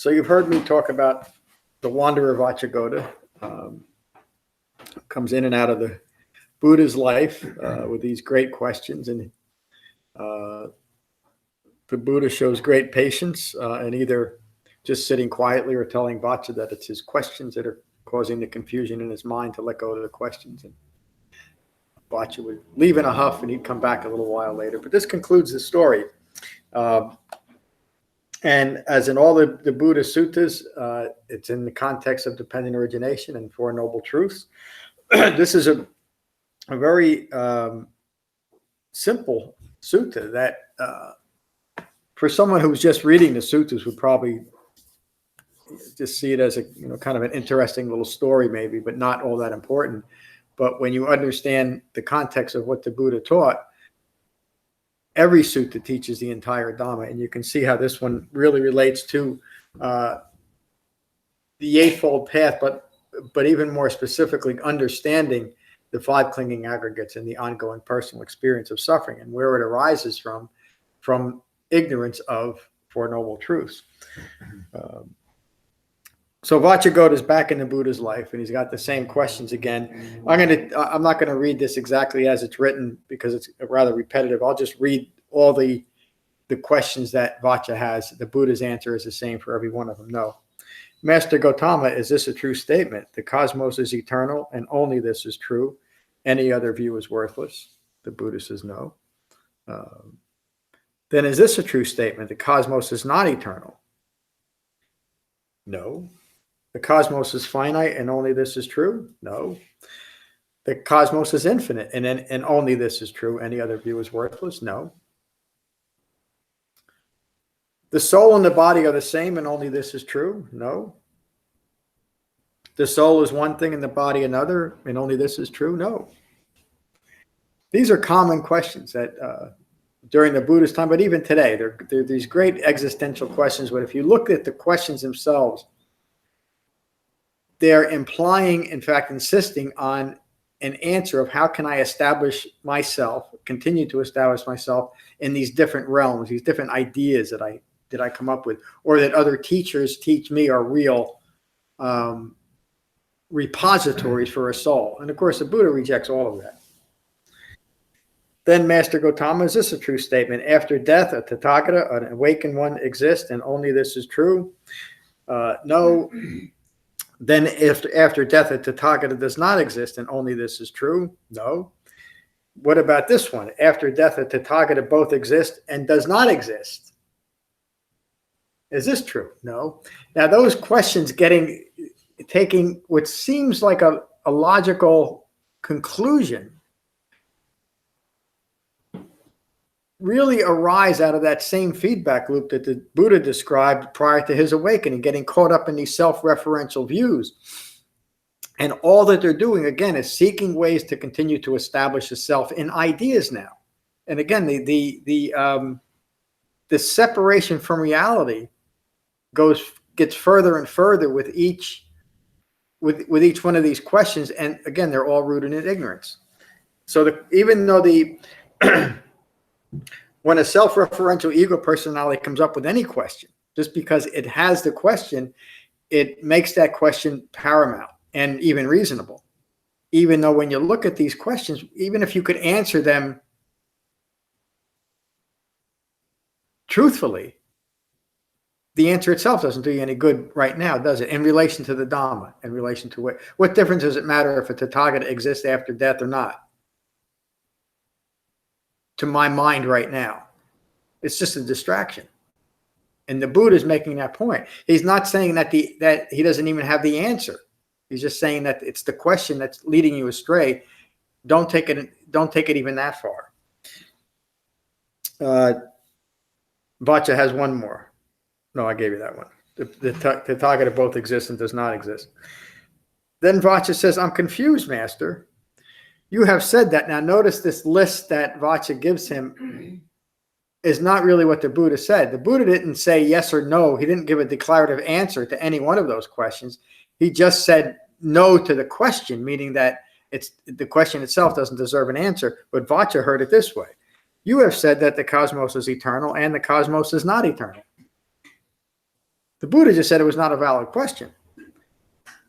So you've heard me talk about the wanderer Vacchagotta. Comes in and out of the Buddha's life with these great questions, and the Buddha shows great patience and either just sitting quietly or telling Vaccha that it's his questions that are causing the confusion in his mind to let go of the questions. And Vaccha would leave in a huff and he'd come back a little while later. But this concludes the story. And as in all the Buddha suttas, it's in the context of dependent origination and Four Noble Truths. This is a very simple sutta that for someone who's just reading the suttas would probably just see it as a kind of an interesting little story maybe, but not all that important. But when you understand the context of what the Buddha taught, every sutta teaches the entire Dhamma, and you can see how this one really relates to the Eightfold Path, but even more specifically, understanding the five clinging aggregates and the ongoing personal experience of suffering and where it arises from ignorance of Four Noble Truths. So Vacchagotta is back in the Buddha's life, and he's got the same questions again. I'm not going to read this exactly as it's written because it's rather repetitive. I'll just read all the questions that Vaccha has. The Buddha's answer is the same for every one of them. No. Master Gautama, is this a true statement? The cosmos is eternal, and only this is true. Any other view is worthless. The Buddha says no. Then is this a true statement? The cosmos is not eternal. No. The cosmos is finite, and only this is true. No. The cosmos is infinite, and only this is true. Any other view is worthless. No. The soul and the body are the same, and only this is true. No. The soul is one thing and the body another, and only this is true. No. These are common questions that during the Buddha's time, but even today, they're these great existential questions. But if you look at the questions themselves, they're implying, in fact, insisting on an answer of how can I establish myself, continue to establish myself in these different realms, these different ideas that I come up with, or that other teachers teach me are real repositories for a soul. And of course, the Buddha rejects all of that. Then Master Gautama, is this a true statement? After death, a Tathagata, an awakened one, exists, and only this is true? No. Then after death, a Tathagata does not exist, and only this is true? No. What about this one? After death, a Tathagata both exist and does not exist. Is this true? No. Now, those questions taking what seems like a logical conclusion really arise out of that same feedback loop that the Buddha described prior to his awakening, getting caught up in these self-referential views. And all that they're doing, again, is seeking ways to continue to establish a self in ideas now. And again, the separation from reality gets further and further with each one of these questions. And again, they're all rooted in ignorance. So even though when a self-referential ego personality comes up with any question, just because it has the question, it makes that question paramount and even reasonable. Even though when you look at these questions, even if you could answer them truthfully, the answer itself doesn't do you any good right now, does it? In relation to the Dhamma, in relation to what difference does it matter if a Tathagata exists after death or not? To my mind right now, it's just a distraction. And the Buddha is making that point. He's not saying that he doesn't even have the answer. He's just saying that it's the question that's leading you astray. Don't take it even that far. Vaccha has one more. No, I gave you that one. The Tathagata both exists and does not exist. Then Vaccha says, I'm confused, Master. You have said that. Now notice this list that Vaccha gives him is not really what the Buddha said. The Buddha didn't say yes or no. He didn't give a declarative answer to any one of those questions. He just said no to the question, meaning that the question itself doesn't deserve an answer. But Vaccha heard it this way. You have said that the cosmos is eternal and the cosmos is not eternal. The Buddha just said it was not a valid question.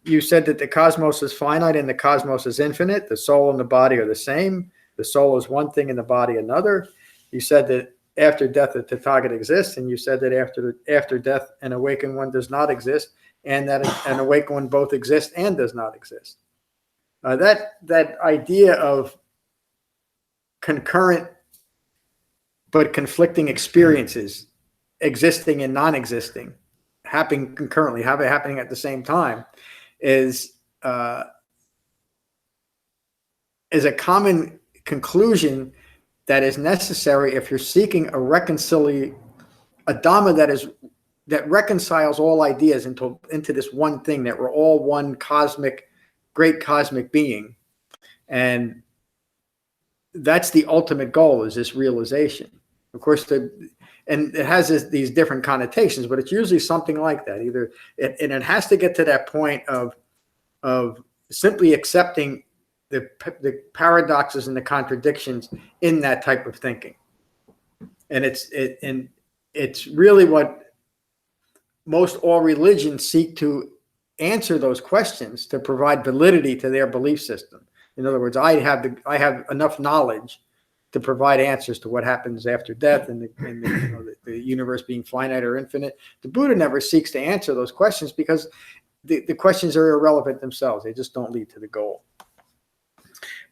You said that the cosmos is finite and the cosmos is infinite. The soul and the body are the same. The soul is one thing and the body another. You said that after death, the Tathagata exists, and you said that after death, an awakened one does not exist, and that an awakened one both exists and does not exist. That idea of concurrent but conflicting experiences, existing and non-existing, happening concurrently, happening at the same time, is a common conclusion that is necessary if you're seeking a Dhamma that reconciles all ideas into this one thing, that we're all one great cosmic being. And that's the ultimate goal, is this realization. Of course, and it has these different connotations, but it's usually something like that. And it has to get to that point of simply accepting the paradoxes and the contradictions in that type of thinking. And it's really what most all religions seek to answer those questions, to provide validity to their belief system. In other words, I have enough knowledge to provide answers to what happens after death and the universe being finite or infinite. The Buddha never seeks to answer those questions because the questions are irrelevant themselves. They just don't lead to the goal.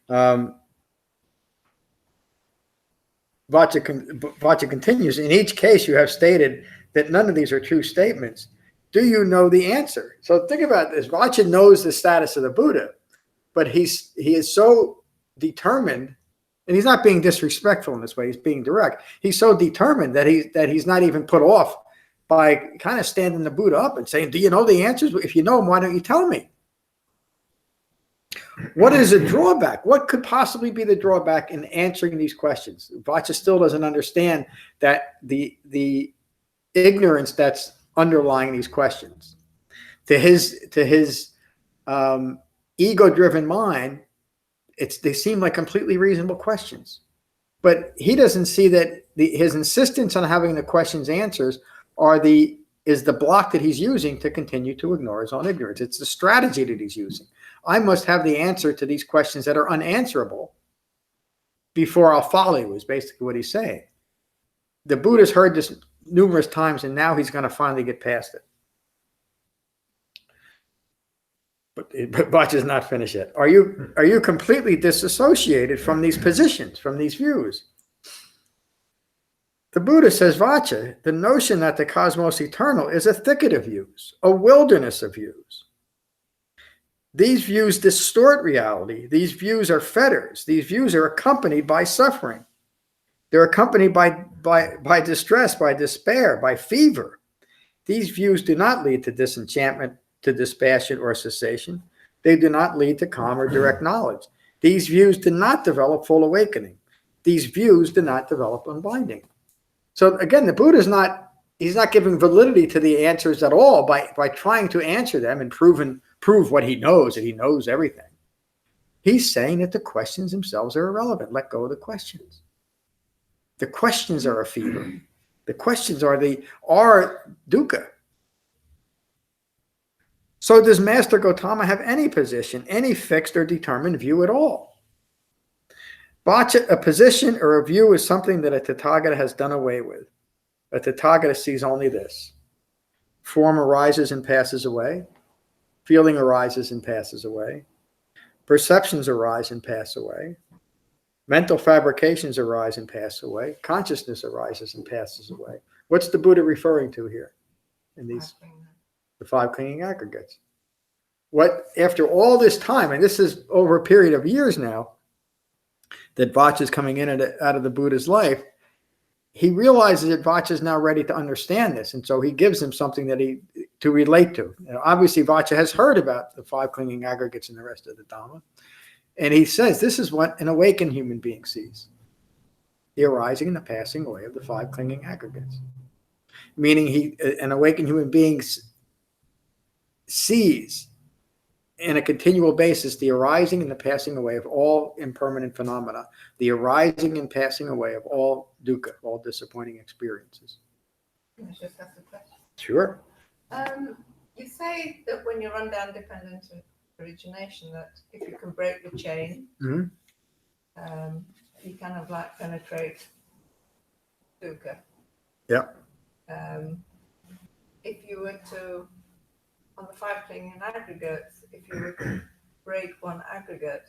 Vaccha continues, in each case you have stated that none of these are true statements. Do you know the answer? So think about this. Vaccha knows the status of the Buddha, but he is so determined, and he's not being disrespectful in this way, he's being direct. He's so determined that he's not even put off by kind of standing the Buddha up and saying, do you know the answers? If you know them, why don't you tell me? What is the drawback? What could possibly be the drawback in answering these questions? Vaccha still doesn't understand that the ignorance that's underlying these questions. To his ego-driven mind, they seem like completely reasonable questions. But he doesn't see that his insistence on having the questions answers is the block that he's using to continue to ignore his own ignorance. It's the strategy that he's using. I must have the answer to these questions that are unanswerable before I'll follow you, is basically what he's saying. The Buddha's heard this numerous times, and now he's going to finally get past it. But Vaccha's not finished yet. Are you completely disassociated from these positions, from these views? The Buddha says, Vaccha, the notion that the cosmos eternal is a thicket of views, a wilderness of views. These views distort reality. These views are fetters. These views are accompanied by suffering. They're accompanied by distress, by despair, by fever. These views do not lead to disenchantment, to dispassion or cessation. They do not lead to calm or direct knowledge. These views do not develop full awakening. These views do not develop unbinding. So again, the Buddha he's not giving validity to the answers at all by trying to answer them and prove what he knows, that he knows everything. He's saying that the questions themselves are irrelevant. Let go of the questions. The questions are a fever. The questions are dukkha. So does Master Gautama have any position, any fixed or determined view at all? Vaccha, a position or a view is something that a Tathagata has done away with. A Tathagata sees only this. Form arises and passes away. Feeling arises and passes away. Perceptions arise and pass away. Mental fabrications arise and pass away. Consciousness arises and passes away. What's the Buddha referring to here in the 5 clinging aggregates? What, after all this time, and this is over a period of years now, that Vaccha is coming in and out of the Buddha's life, he realizes that Vaccha is now ready to understand this, and so he gives him something to relate to. Obviously, Vaccha has heard about the 5 clinging aggregates and the rest of the Dhamma, and he says this is what an awakened human being sees: the arising and the passing away of the 5 clinging aggregates. Meaning, an awakened human being sees in a continual basis the arising and the passing away of all impermanent phenomena, the arising and passing away of all dukkha, all disappointing experiences. Can I just ask a question? Sure. You say that when you run down dependent origination, that if you can break the chain, Mm-hmm. You kind of like penetrate dukkha. Yeah. If you were to, on the 5 clinging aggregates, if you were to break one aggregate,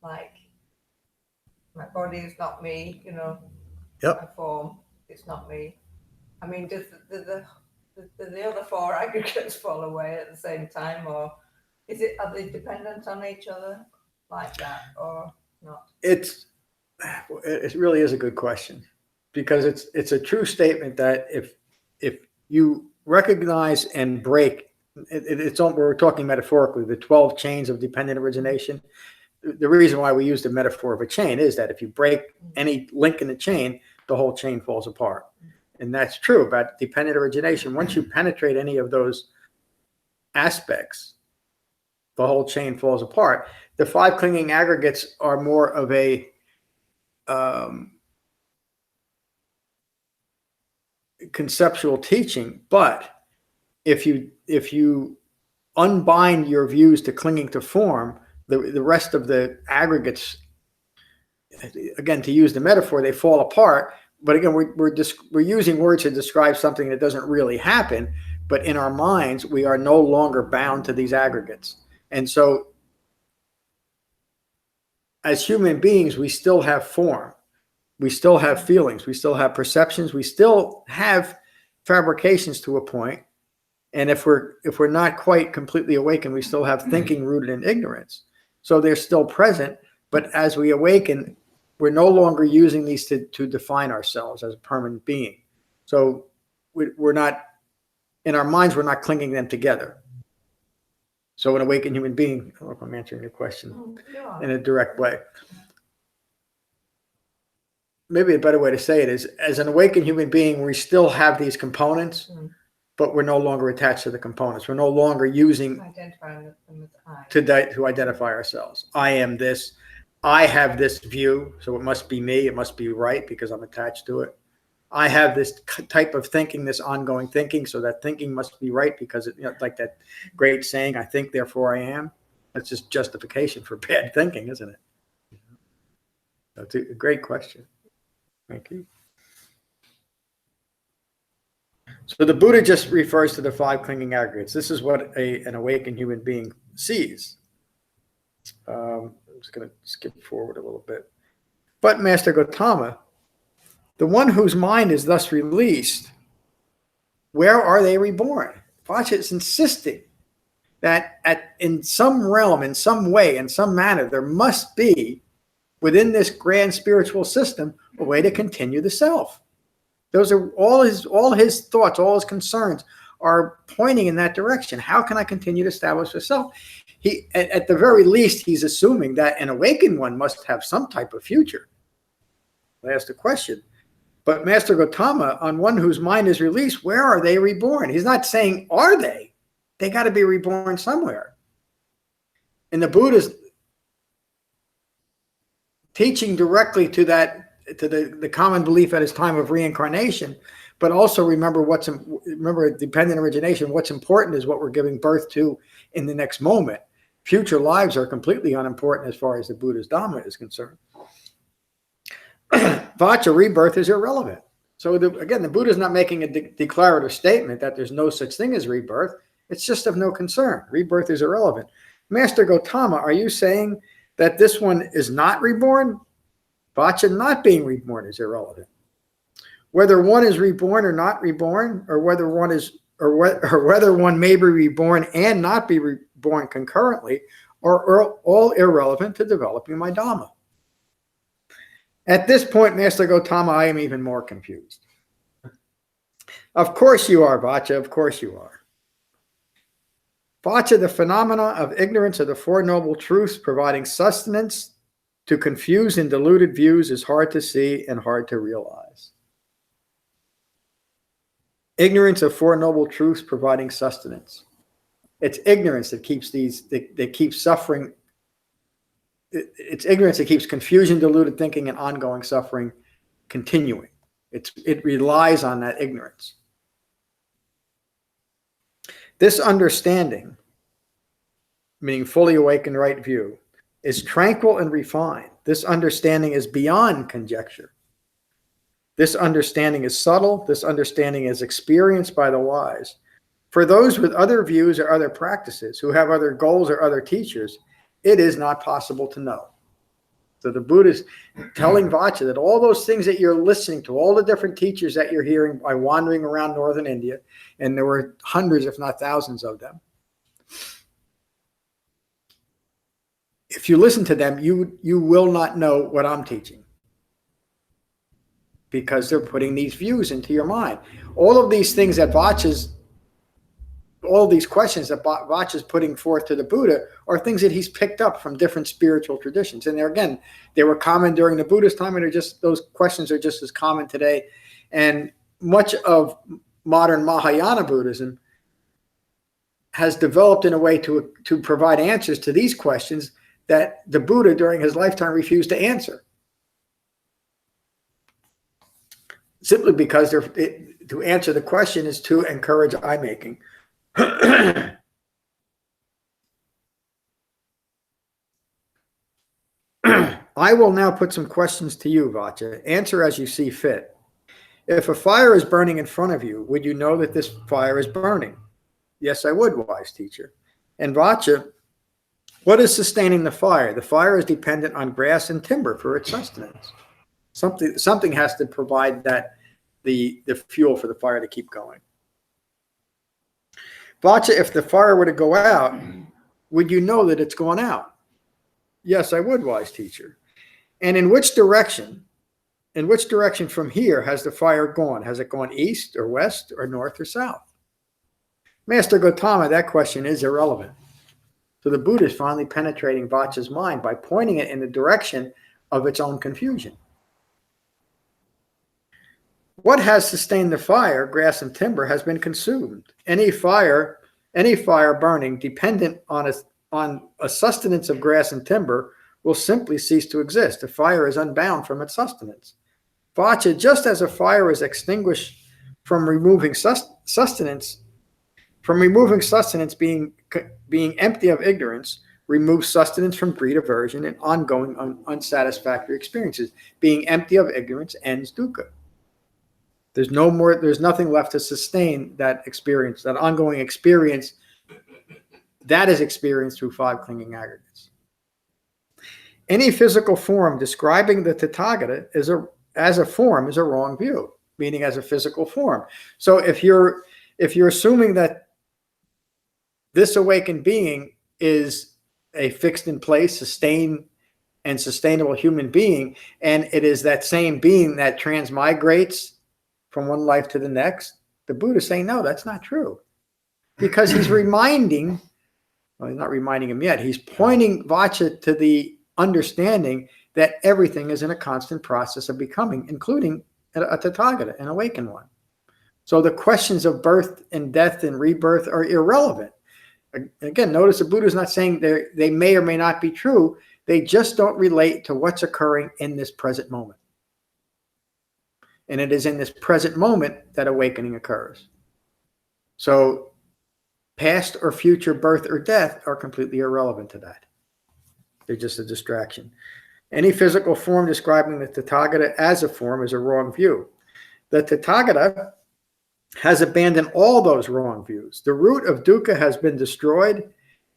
like my body is not me, you know, Yep. my form, it's not me. I mean, does the other 4 aggregates fall away at the same time, or are they dependent on each other like that, or not? It really is a good question, because it's a true statement that if you recognize and break, we're talking metaphorically, the 12 chains of dependent origination. The reason why we use the metaphor of a chain is that if you break any link in the chain, the whole chain falls apart. And that's true about dependent origination. Once you penetrate any of those aspects, the whole chain falls apart. The 5 clinging aggregates are more of a conceptual teaching, but if you unbind your views to clinging to form, the rest of the aggregates, again, to use the metaphor, they fall apart. But again, we're using words to describe something that doesn't really happen, but in our minds, we are no longer bound to these aggregates. And so as human beings, we still have form, we still have feelings, we still have perceptions, we still have fabrications to a point. And if we're not quite completely awakened, we still have thinking rooted in ignorance. So they're still present, but as we awaken, we're no longer using these to define ourselves as a permanent being. So we're not, in our minds, we're not clinging them together. So an awakened human being, I don't know if I'm answering your question in a direct way. Maybe a better way to say it is, as an awakened human being, we still have these components, but we're no longer attached to the components. We're no longer using to identify ourselves. I am this. I have this view, so it must be me. It must be right because I'm attached to it. I have this type of thinking, this ongoing thinking, so that thinking must be right because like that great saying, I think, therefore I am. That's just justification for bad thinking, isn't it? That's a great question. Thank you. So the Buddha just refers to the 5 clinging aggregates. This is what an awakened human being sees. I'm just going to skip forward a little bit. But Master Gautama, the one whose mind is thus released, where are they reborn? Vaccha is insisting that in some realm, in some way, in some manner, there must be, within this grand spiritual system, a way to continue the self. Those are all his thoughts, all his concerns are pointing in that direction. How can I continue to establish a self? He, at the very least, he's assuming that an awakened one must have some type of future. I asked the question. But Master Gautama, on one whose mind is released, where are they reborn? He's not saying, are they? They got to be reborn somewhere. And the Buddha's teaching directly to that, to the common belief at his time of reincarnation, but also remember dependent origination. What's important is what we're giving birth to in the next moment. Future lives are completely unimportant as far as the Buddha's Dhamma is concerned. Vaccha, rebirth is irrelevant. So again, the Buddha is not making a declarative statement that there's no such thing as rebirth. It's just of no concern. Rebirth is irrelevant. Master Gautama, are you saying that this one is not reborn? Vaccha not being reborn is irrelevant. Whether one is reborn or not reborn, or whether one may be reborn and not be reborn concurrently, are all irrelevant to developing my Dhamma. At this point, Master Gautama, I am even more confused. Of course you are, Vaccha. Of course you are. Vaccha, the phenomena of ignorance of the Four Noble Truths providing sustenance to confused and deluded views is hard to see and hard to realize. Ignorance of Four Noble Truths providing sustenance. It's ignorance that keeps that keeps suffering. It's ignorance that keeps confusion, deluded thinking, and ongoing suffering continuing. It relies on that ignorance. This understanding, meaning fully awakened right view, is tranquil and refined. This understanding is beyond conjecture. This understanding is subtle. This understanding is experienced by the wise. For those with other views or other practices, who have other goals or other teachers, it is not possible to know. So the Buddha is telling Vaccha that all those things that you're listening to, all the different teachers that you're hearing by wandering around northern India, and there were hundreds, if not thousands of them, if you listen to them, you will not know what I'm teaching, because they're putting these views into your mind. All of these things that all these questions that Vaccha is putting forth to the Buddha are things that he's picked up from different spiritual traditions. And they were common during the Buddha's time, and those questions are just as common today. And much of modern Mahayana Buddhism has developed in a way to provide answers to these questions that the Buddha during his lifetime refused to answer. Simply because to answer the question is to encourage eye-making. I will now put some questions to you, Vaccha. Answer as you see fit. If a fire is burning in front of you, would you know that this fire is burning? Yes, I would, wise teacher. And Vaccha, what is sustaining the fire? The fire is dependent on grass and timber for its sustenance. Something has to provide the fuel for the fire to keep going. Vaccha, if the fire were to go out, would you know that it's gone out? Yes, I would, wise teacher. And in which direction from here has the fire gone? Has it gone east or west or north or south? Master Gautama, that question is irrelevant. So the Buddha is finally penetrating Vaccha's mind by pointing it in the direction of its own confusion. What has sustained the fire, grass and timber, has been consumed. Any fire burning dependent on a sustenance of grass and timber will simply cease to exist. The fire is unbound from its sustenance. Vaccha, just as a fire is extinguished from removing sustenance being empty of ignorance, removes sustenance from greed, aversion, and ongoing unsatisfactory experiences. Being empty of ignorance ends dukkha. There's nothing left to sustain that experience, that ongoing experience that is experienced through 5 clinging aggregates. Any physical form describing the Tathagata as a form is a wrong view, meaning as a physical form. So if you're assuming that this awakened being is a fixed in place, sustained and sustainable human being, and it is that same being that transmigrates from one life to the next, the Buddha is saying, no, that's not true. Because he's he's not reminding him yet, he's pointing Vaccha to the understanding that everything is in a constant process of becoming, including a Tathagata, an awakened one. So the questions of birth and death and rebirth are irrelevant. Again, notice the Buddha is not saying they may or may not be true. They just don't relate to what's occurring in this present moment. And it is in this present moment that awakening occurs. So past or future birth or death are completely irrelevant to that. They're just a distraction. Any physical form describing the Tathagata as a form is a wrong view. The Tathagata has abandoned all those wrong views. The root of dukkha has been destroyed,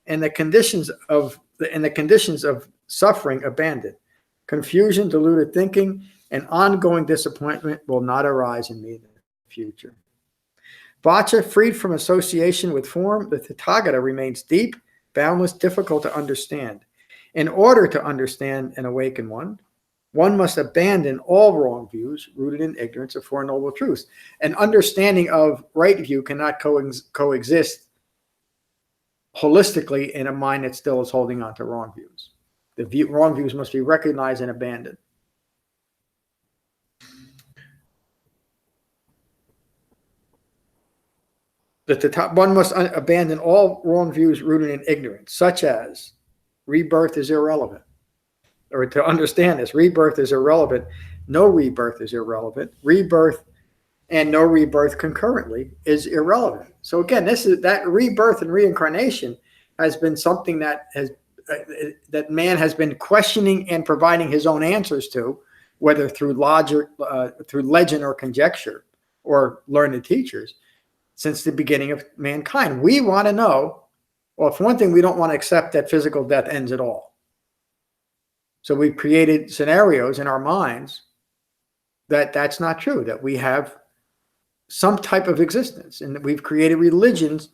and the conditions of suffering abandoned. Confusion, deluded thinking, and ongoing disappointment will not arise in me in the future. Vaccha, freed from association with form, the Tathagata remains deep, boundless, difficult to understand. In order to understand an awakened one must abandon all wrong views rooted in ignorance of Four Noble Truths. An understanding of right view cannot coexist holistically in a mind that still is holding on to wrong views. Wrong views must be recognized and abandoned. One must abandon all wrong views rooted in ignorance, such as rebirth is irrelevant. Or to understand this, rebirth is irrelevant. No rebirth is irrelevant. Rebirth and no rebirth concurrently is irrelevant. So again, that rebirth and reincarnation has been something that that man has been questioning and providing his own answers to, whether through logic, through legend or conjecture, or learned teachers, since the beginning of mankind. We want to know. Well, for one thing, we don't want to accept that physical death ends at all. So we've created scenarios in our minds that that's not true, that we have some type of existence, and that we've created religions.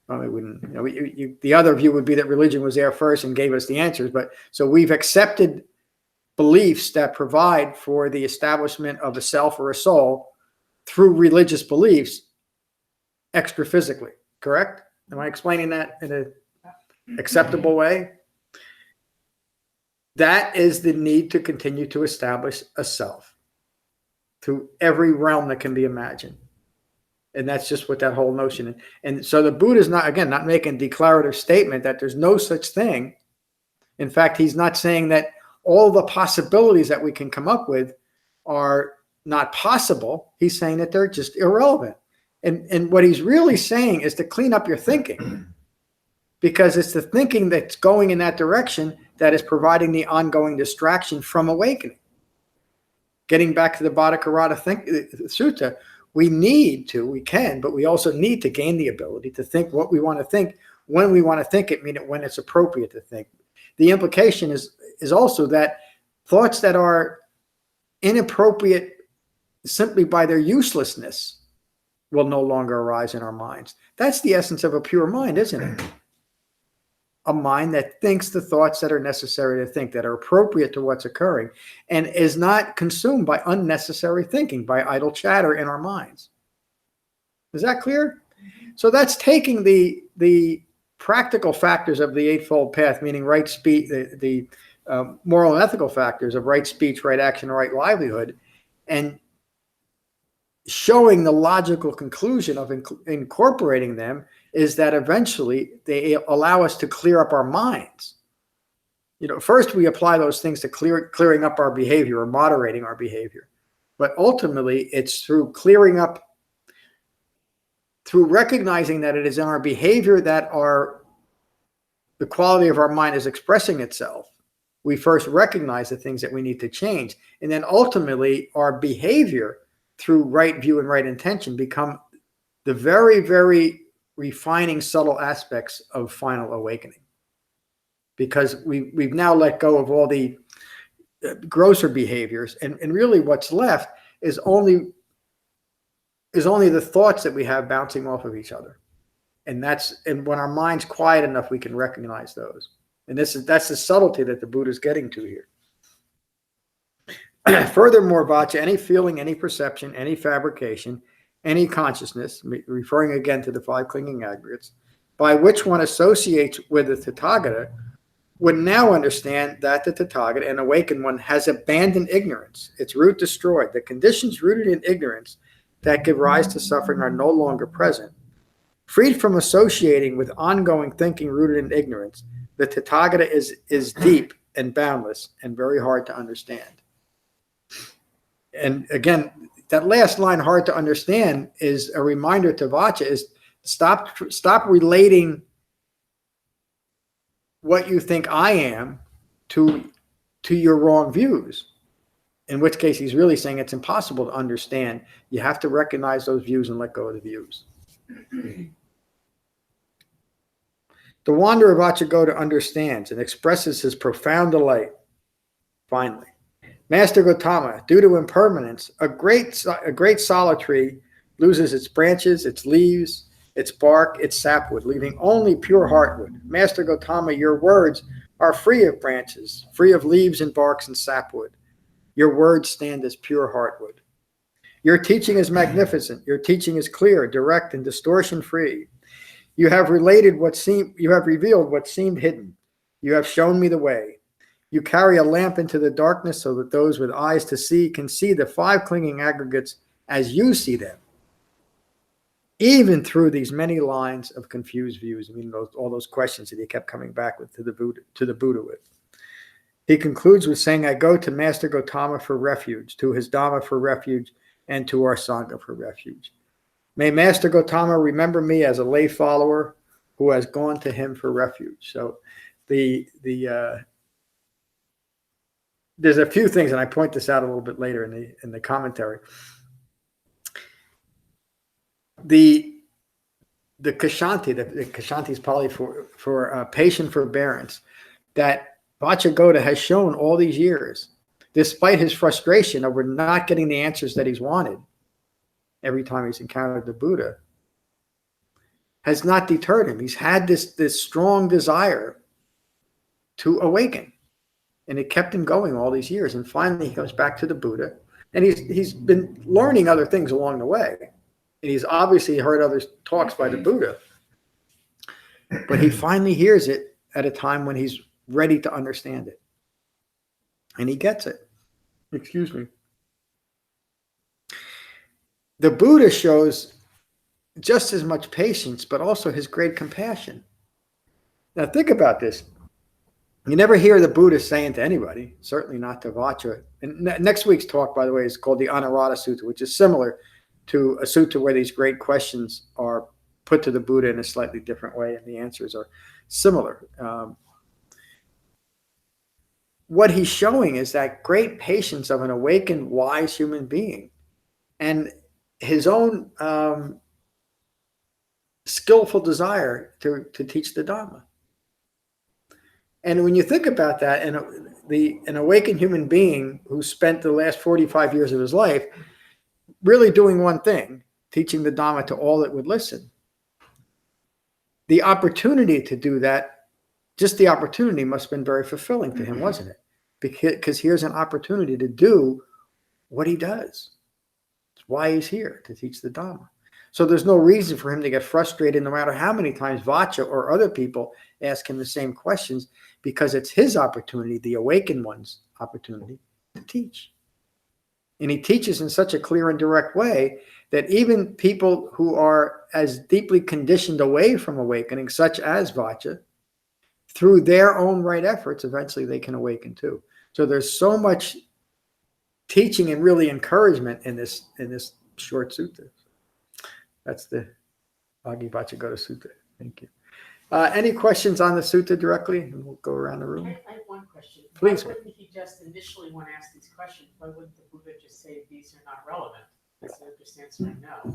Well, we wouldn't, the other view would be that religion was there first and gave us the answers. But so we've accepted beliefs that provide for the establishment of a self or a soul through religious beliefs extra-physically. Correct? Am I explaining that in an acceptable way? That is the need to continue to establish a self through every realm that can be imagined. And that's just what that whole notion is. And so the Buddha is not making a declarative statement that there's no such thing. In fact, he's not saying that all the possibilities that we can come up with are not possible. He's saying that they're just irrelevant. And what he's really saying is to clean up your thinking, because it's the thinking that's going in that direction that is providing the ongoing distraction from awakening. Getting back to the Vaccha Sutta, we can, but we also need to gain the ability to think what we want to think when we want to think it, meaning when it's appropriate to think. The implication is also that thoughts that are inappropriate simply by their uselessness will no longer arise in our minds. That's the essence of a pure mind, isn't it? A mind that thinks the thoughts that are necessary to think, that are appropriate to what's occurring, and is not consumed by unnecessary thinking, by idle chatter in our minds. Is that clear? So that's taking the practical factors of the Eightfold Path, meaning right speech, the moral and ethical factors of right speech, right action, right livelihood, and showing the logical conclusion of incorporating them is that eventually they allow us to clear up our minds. First we apply those things to clearing up our behavior or moderating our behavior. But ultimately it's through clearing up, through recognizing that it is in our behavior that the quality of our mind is expressing itself. We first recognize the things that we need to change. And then ultimately our behavior through right view and right intention become the very, very refining subtle aspects of final awakening, because we've now let go of all the grosser behaviors, and really what's left is only the thoughts that we have bouncing off of each other, and when our mind's quiet enough, we can recognize those. And that's the subtlety that the Buddha's getting to here. Furthermore, Vaccha, any feeling, any perception, any fabrication, any consciousness, referring again to the five clinging aggregates, by which one associates with the Tathagata, would now understand that the Tathagata, an awakened one, has abandoned ignorance, its root destroyed. The conditions rooted in ignorance that give rise to suffering are no longer present. Freed from associating with ongoing thinking rooted in ignorance, the Tathagata is deep and boundless and very hard to understand. And again, that last line, hard to understand, is a reminder to Vaccha, is stop relating what you think I am to your wrong views. In which case he's really saying it's impossible to understand. You have to recognize those views and let go of the views. The wanderer of Vacchagotta understands and expresses his profound delight. Finally, Master Gautama, due to impermanence, a great solid tree loses its branches, its leaves, its bark, its sapwood, leaving only pure heartwood. Master Gautama, your words are free of branches, free of leaves and barks and sapwood. Your words stand as pure heartwood. Your teaching is magnificent. Your teaching is clear, direct, and distortion-free. You have revealed what seemed hidden. You have shown me the way. You carry a lamp into the darkness so that those with eyes to see can see the five clinging aggregates as you see them, even through these many lines of confused views. I mean, all those questions that he kept coming back with to the Buddha with. He concludes with saying, I go to Master Gautama for refuge, to his Dhamma for refuge, and to our Sangha for refuge. May Master Gautama remember me as a lay follower who has gone to him for refuge. So there's a few things, and I point this out a little bit later in the commentary. The Kshanti, the Kshanti is Pali for patient forbearance, that Vacchagotta has shown all these years, despite his frustration over not getting the answers that he's wanted every time he's encountered the Buddha, has not deterred him. He's had this strong desire to awaken, and it kept him going all these years. And finally, he comes back to the Buddha, and he's been learning other things along the way. And he's obviously heard other talks by the Buddha, but he finally hears it at a time when he's ready to understand it. And he gets it. Excuse me. The Buddha shows just as much patience, but also his great compassion. Now think about this. You never hear the Buddha saying to anybody, certainly not to Vaccha. And next week's talk, by the way, is called the Anurata Sutta, which is similar to a sutta where these great questions are put to the Buddha in a slightly different way, and the answers are similar. What he's showing is that great patience of an awakened, wise human being, and his own skillful desire to teach the Dhamma. And when you think about that, and an awakened human being who spent the last 45 years of his life really doing one thing, teaching the Dhamma to all that would listen, the opportunity to do that, just the opportunity must have been very fulfilling to him, wasn't it? Because here's an opportunity to do what he does. It's why he's here, to teach the Dhamma. So there's no reason for him to get frustrated no matter how many times Vaccha or other people ask him the same questions, because it's his opportunity, the awakened one's opportunity, to teach. And he teaches in such a clear and direct way that even people who are as deeply conditioned away from awakening, such as Vaccha, through their own right efforts, eventually they can awaken too. So there's so much teaching and really encouragement in this short sutta. That's the Aggi-Vacchagotta Sutta. Thank you. Any questions on the sutta directly? And we'll go around the room. I have one question. Please. Why wouldn't he just initially, when asked these questions, why wouldn't the Buddha just say these are not relevant instead of just answering no?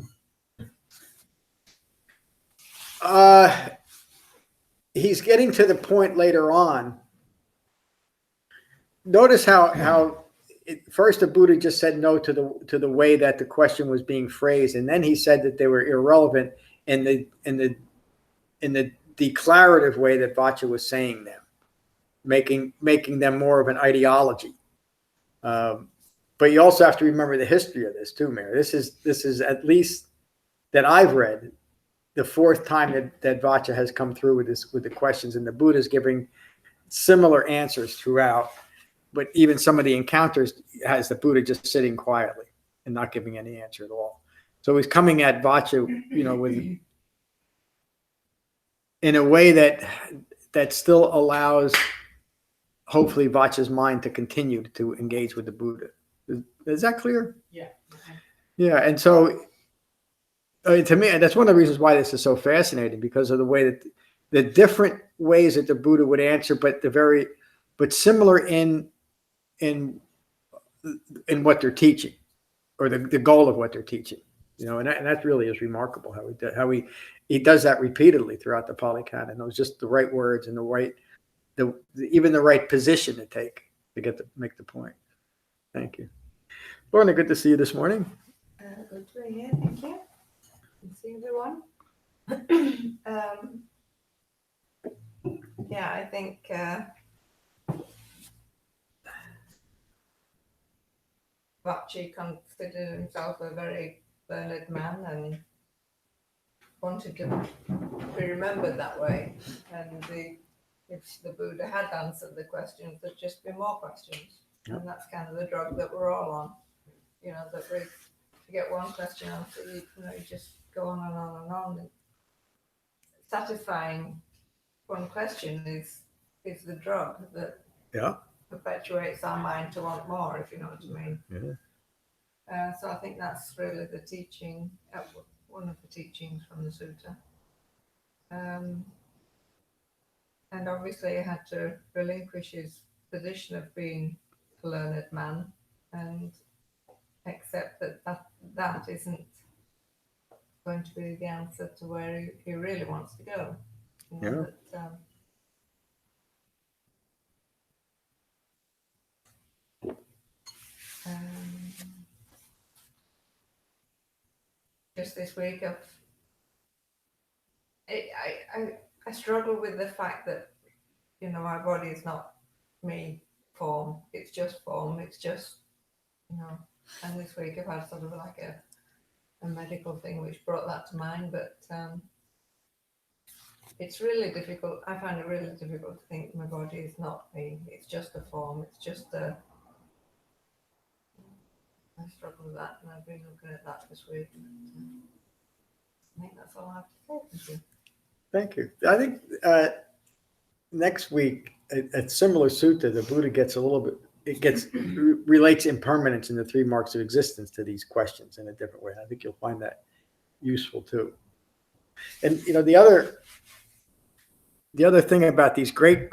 He's getting to the point later on. Notice how first the Buddha just said no to the way that the question was being phrased, and then he said that they were irrelevant in the declarative way that Vaccha was saying them, making them more of an ideology. But you also have to remember the history of this too, Mary. This is at least that I've read the fourth time that Vaccha has come through with the questions, and the Buddha's giving similar answers throughout. But even some of the encounters has the Buddha just sitting quietly and not giving any answer at all. So he's coming at Vaccha, with in a way that still allows, hopefully, Vaccha's mind to continue to engage with the Buddha. Is that clear? Yeah. Yeah, and so to me, that's one of the reasons why this is so fascinating, because of the way that the different ways that the Buddha would answer, but similar in what they're teaching, or the goal of what they're teaching, and that really is remarkable how he does that repeatedly throughout the Pali Canon. It was just the right words and even the right position to take to make the point. Thank you, Lorna. Good to see you this morning. Good to be here. Thank you. Good to see everyone. Yeah, I think Vaccha considered himself a very learned man and wanted to be remembered that way. And if the Buddha had answered the questions, there'd just be more questions. Yep. And that's kind of the drug that we're all on. That we get one question answered, you just go on and on and on. And satisfying one question is the drug that perpetuates our mind to want more, if you know what I mean. So I think that's really the teaching, one of the teachings from the sutta. And obviously he had to relinquish his position of being a learned man and accept that isn't going to be the answer to where he really wants to go. You know, just this week I struggle with the fact that, you know, my body is not me form, it's just form, it's just, you know, and this week I've had sort of like a medical thing which brought that to mind, but it's really difficult. I find it really difficult to think my body is not me, it's just a form, it's just a, I struggle with that, and I've been looking at that this week. I think that's all I have to say. Thank you. Thank you. I think next week, a similar sutta, the Buddha gets a little bit, relates impermanence in the 3 marks of existence to these questions in a different way. I think you'll find that useful too. And, you know, the other thing about these great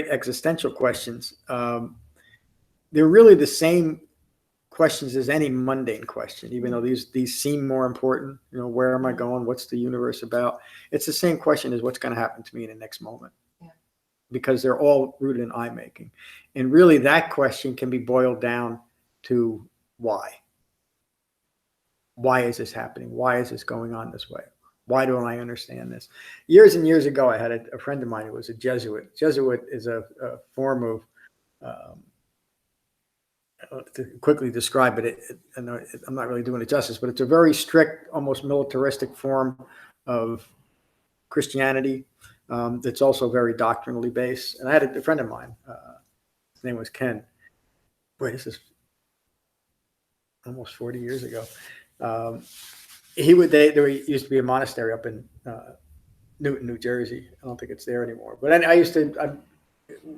existential questions, they're really the same questions as any mundane question, even though these seem more important. You know, where am I going? What's the universe about? It's the same question as what's going to happen to me in the next moment. Yeah. Because they're all rooted in I making. And really that question can be boiled down to why. Why is this happening? Why is this going on this way? Why don't I understand this? Years and years ago, I had a friend of mine who was a Jesuit. Jesuit is a form of to quickly describe it, I'm not really doing it justice, but it's a very strict, almost militaristic form of Christianity that's also very doctrinally based. And I had a friend of mine, his name was Ken. Boy, this is almost 40 years ago. There used to be a monastery up in Newton, New Jersey. I don't think it's there anymore. But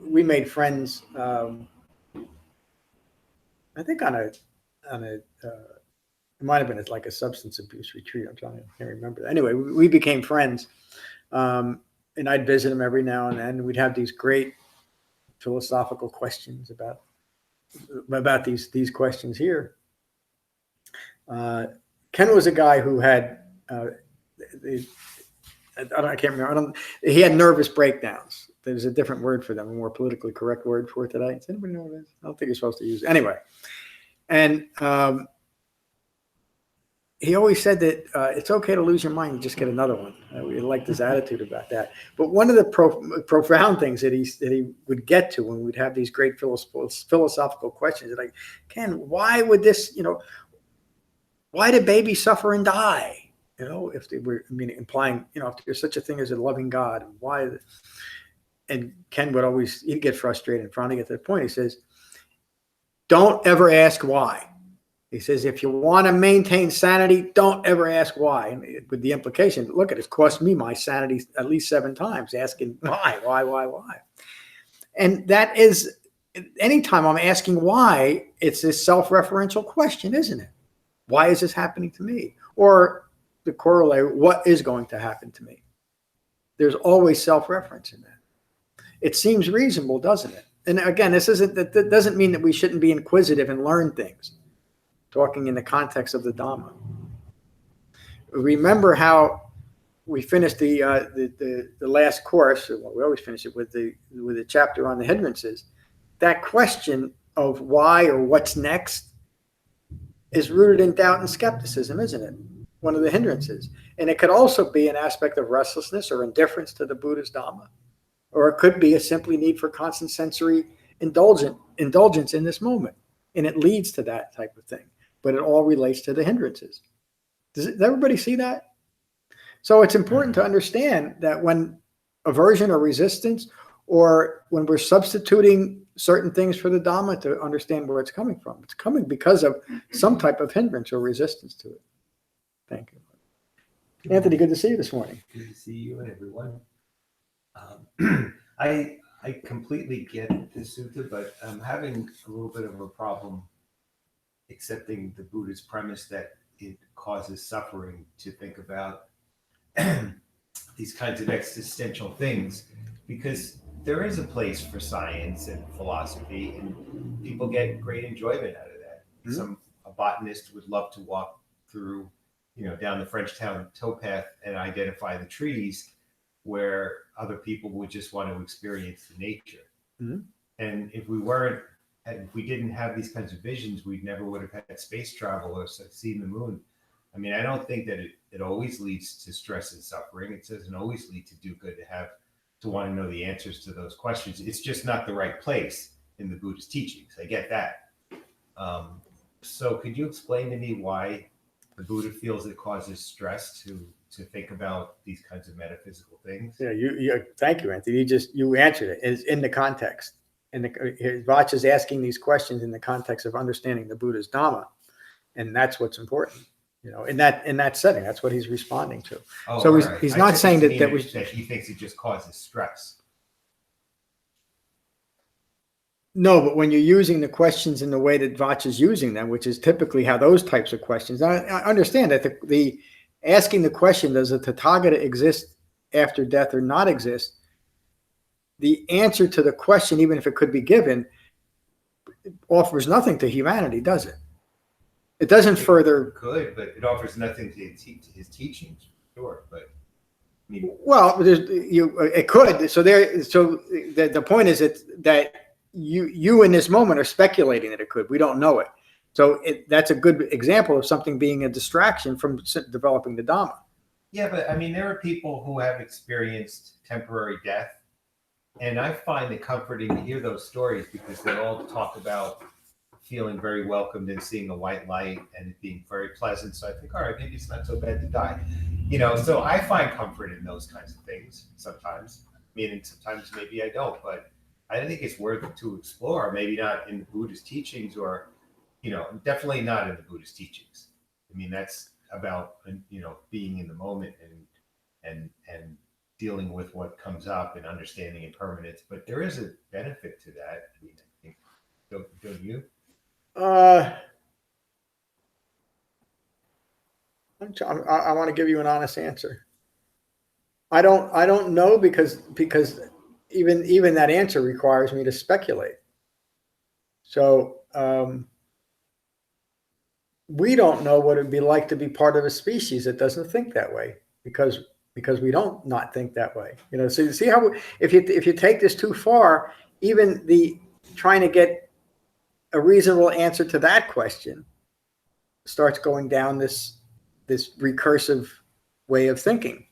we made friends. I think it might have been like a substance abuse retreat. I can't remember. Anyway, we became friends, and I'd visit him every now and then. We'd have these great philosophical questions about these questions here. Ken was a guy who had I can't remember. He had nervous breakdowns. There's a different word for them, a more politically correct word for it today. Does anybody know what it is? I don't think you're supposed to use it. Anyway. And he always said that it's okay to lose your mind, you just get another one. We liked his attitude about that. But one of the profound things that he would get to when we'd have these great philosophical questions, like, Ken, why would this, you know, why do babies suffer and die? You know, if they were, implying, you know, if there's such a thing as a loving God, why? And Ken would always, he'd get frustrated and finally get to the point. He says, don't ever ask why. He says, if you want to maintain sanity, don't ever ask why. And with the implication, look, it's cost me my sanity at least 7 times asking why. And that is, anytime I'm asking why, it's this self-referential question, isn't it? Why is this happening to me? Or the corollary, what is going to happen to me? There's always self-reference in that. It seems reasonable, doesn't it? And again, that doesn't mean that we shouldn't be inquisitive and learn things, talking in the context of the Dhamma. Remember how we finished the last course. Well, we always finish it with the chapter on the hindrances. That question of why or what's next is rooted in doubt and skepticism, isn't it? One of the hindrances. And it could also be an aspect of restlessness or indifference to the Buddha's Dhamma. Or it could be a simply need for constant sensory indulgence in this moment. And it leads to that type of thing. But it all relates to the hindrances. Does everybody see that? So it's important to understand that when aversion or resistance, or when we're substituting certain things for the Dhamma, to understand where it's coming from. It's coming because of some type of hindrance or resistance to it. Thank you. Anthony, good to see you this morning. Good to see you and everyone. I completely get the sutta, but I'm having a little bit of a problem accepting the Buddha's premise that it causes suffering to think about these kinds of existential things, because there is a place for science and philosophy, and people get great enjoyment out of that. Mhm. A botanist would love to walk through, down the Frenchtown towpath and identify the trees, where other people would just want to experience the nature. Mhm. And if we didn't have these kinds of visions, we never would have had space travel or seen the moon. I mean, I don't think that it always leads to stress and suffering. It doesn't always lead to do good to want to know the answers to those questions. It's just not the right place in the Buddhist teachings. I get that. So could you explain to me why the Buddha feels it causes stress to think about these kinds of metaphysical things? Yeah, you thank you, Anthony. You answered it. It's in the context. And Vaccha is asking these questions in the context of understanding the Buddha's Dhamma, and that's what's important. In that setting, that's what he's responding to. Oh, so right. he's not saying that he thinks it just causes stress. No, but when you're using the questions in the way that Vaccha is using them, which is typically how those types of questions, I understand that the asking the question, does a Tathagata exist after death or not exist? The answer to the question, even if it could be given, offers nothing to humanity, does it? It doesn't further. Good, but it offers nothing to his teachings, sure. But I mean, well, it could. So the point is that you in this moment are speculating that it could. We don't know it. So that's a good example of something being a distraction from developing the Dhamma. Yeah, but I mean, there are people who have experienced temporary death, and I find it comforting to hear those stories, because they all talk about feeling very welcomed and seeing a white light and it being very pleasant. So I think, all right, maybe it's not so bad to die. So I find comfort in those kinds of things sometimes. Meaning sometimes maybe I don't, but I think it's worth it to explore. Maybe not in the Buddhist teachings, or definitely not in the Buddhist teachings. I mean, that's about being in the moment and dealing with what comes up and understanding impermanence. But there is a benefit to that. I mean, I think, don't you? I want to give you an honest answer. I don't know, because even that answer requires me to speculate. So we don't know what it'd be like to be part of a species that doesn't think that way, because we don't not think that way. So you see how if you take this too far, even the trying to get a reasonable answer to that question starts going down this recursive way of thinking.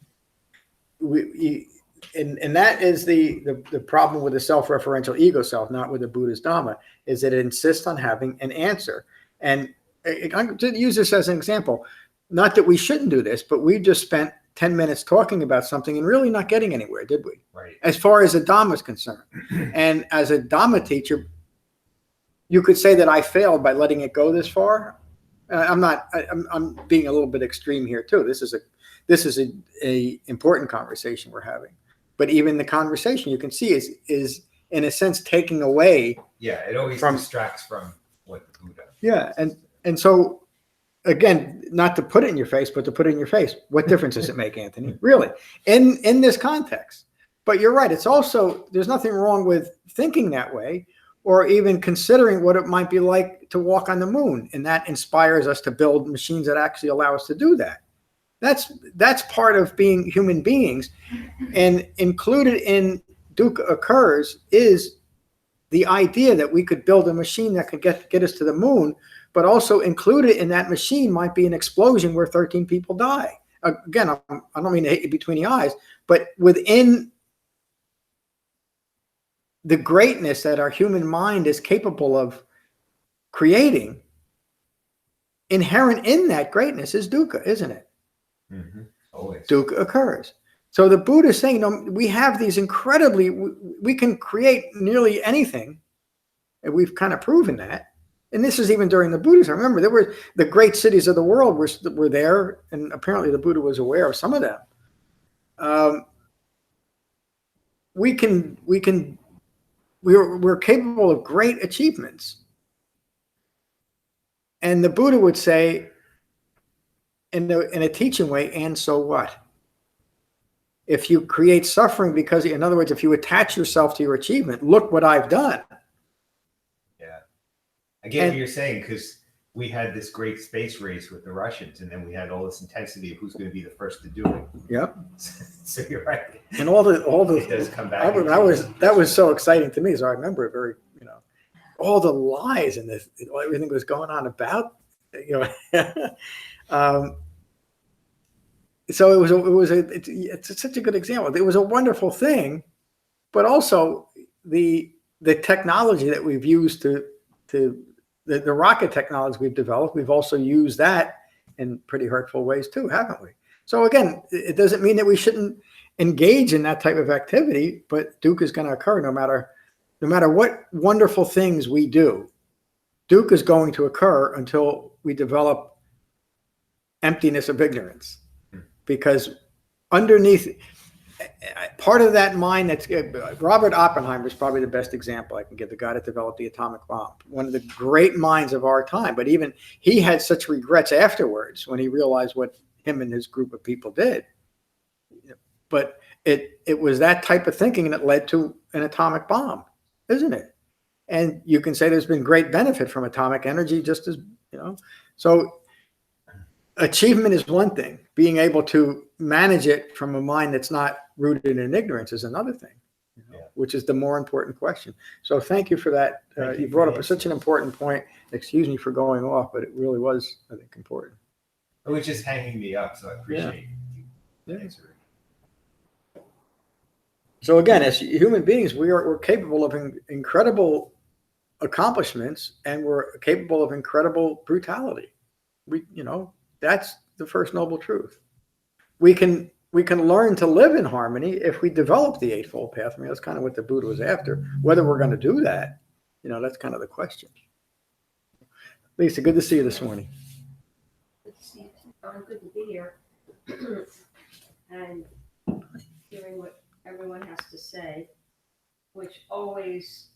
And that is the problem with the self-referential ego self, not with the Buddha's Dhamma, is that it insists on having an answer. And I'm to use this as an example, not that we shouldn't do this, but we just spent 10 minutes talking about something and really not getting anywhere, did we? Right. As far as the Dhamma is concerned. And as a Dhamma teacher, you could say that I failed by letting it go this far. I'm being a little bit extreme here too. This is a important conversation we're having. But even the conversation, you can see, is in a sense taking away. Yeah, it always distracts from what the Buddha. Yeah, and so again, not to put it in your face, but to put it in your face. What difference does it make, Anthony? Really, in this context. But you're right. It's also, there's nothing wrong with thinking that way, or even considering what it might be like to walk on the moon, and that inspires us to build machines that actually allow us to do that. That's part of being human beings, and included in dukkha occurs is the idea that we could build a machine that could get us to the moon, but also included in that machine might be an explosion where 13 people die. Again, I don't mean to hit you between the eyes, but within the greatness that our human mind is capable of creating, inherent in that greatness is dukkha, isn't it? Mm-hmm. Always. Dukkha occurs. So the Buddha is saying, we have these we can create nearly anything, and we've kind of proven that. And this is even during the Buddhism. Remember, there were the great cities of the world were there, and apparently the Buddha was aware of some of them. We're capable of great achievements. And the Buddha would say, in a teaching way, and so what? If you create suffering because, in other words, if you attach yourself to your achievement, look what I've done. Yeah. I get what you're saying, because we had this great space race with the Russians, and then we had all this intensity of who's going to be the first to do it. Yep. So you're right. And all the It does come back. that was so exciting to me. So I remember it very, all the lies and this, everything was going on about, so it's such a good example. It was a wonderful thing, but also the technology that we've used the rocket technology we've developed, we've also used that in pretty hurtful ways too, haven't we? So again, it doesn't mean that we shouldn't engage in that type of activity, but dukkha is going to occur no matter what wonderful things we do. Dukkha is going to occur until we develop emptiness of ignorance, because underneath part of that mind, that's Robert Oppenheimer is probably the best example I can give, the guy that developed the atomic bomb, one of the great minds of our time. But even he had such regrets afterwards when he realized what him and his group of people did. But it was that type of thinking that led to an atomic bomb, isn't it? And you can say there's been great benefit from atomic energy, just as, so achievement is one thing. Being able to manage it from a mind that's not rooted in ignorance is another thing, which is the more important question. So thank you for that. You brought up such an important point. Excuse me for going off, but it really was, I think, important. It was just hanging me up, so I appreciate you answering. So again, as human beings, we're capable of incredible accomplishments, and we're capable of incredible brutality. That's the first noble truth. We can learn to live in harmony if we develop the Eightfold Path. I mean, that's kind of what the Buddha was after. Whether we're going to do that, that's kind of the question. Lisa, good to see you this morning. Good to see you. Good to be here. And hearing what everyone has to say, which always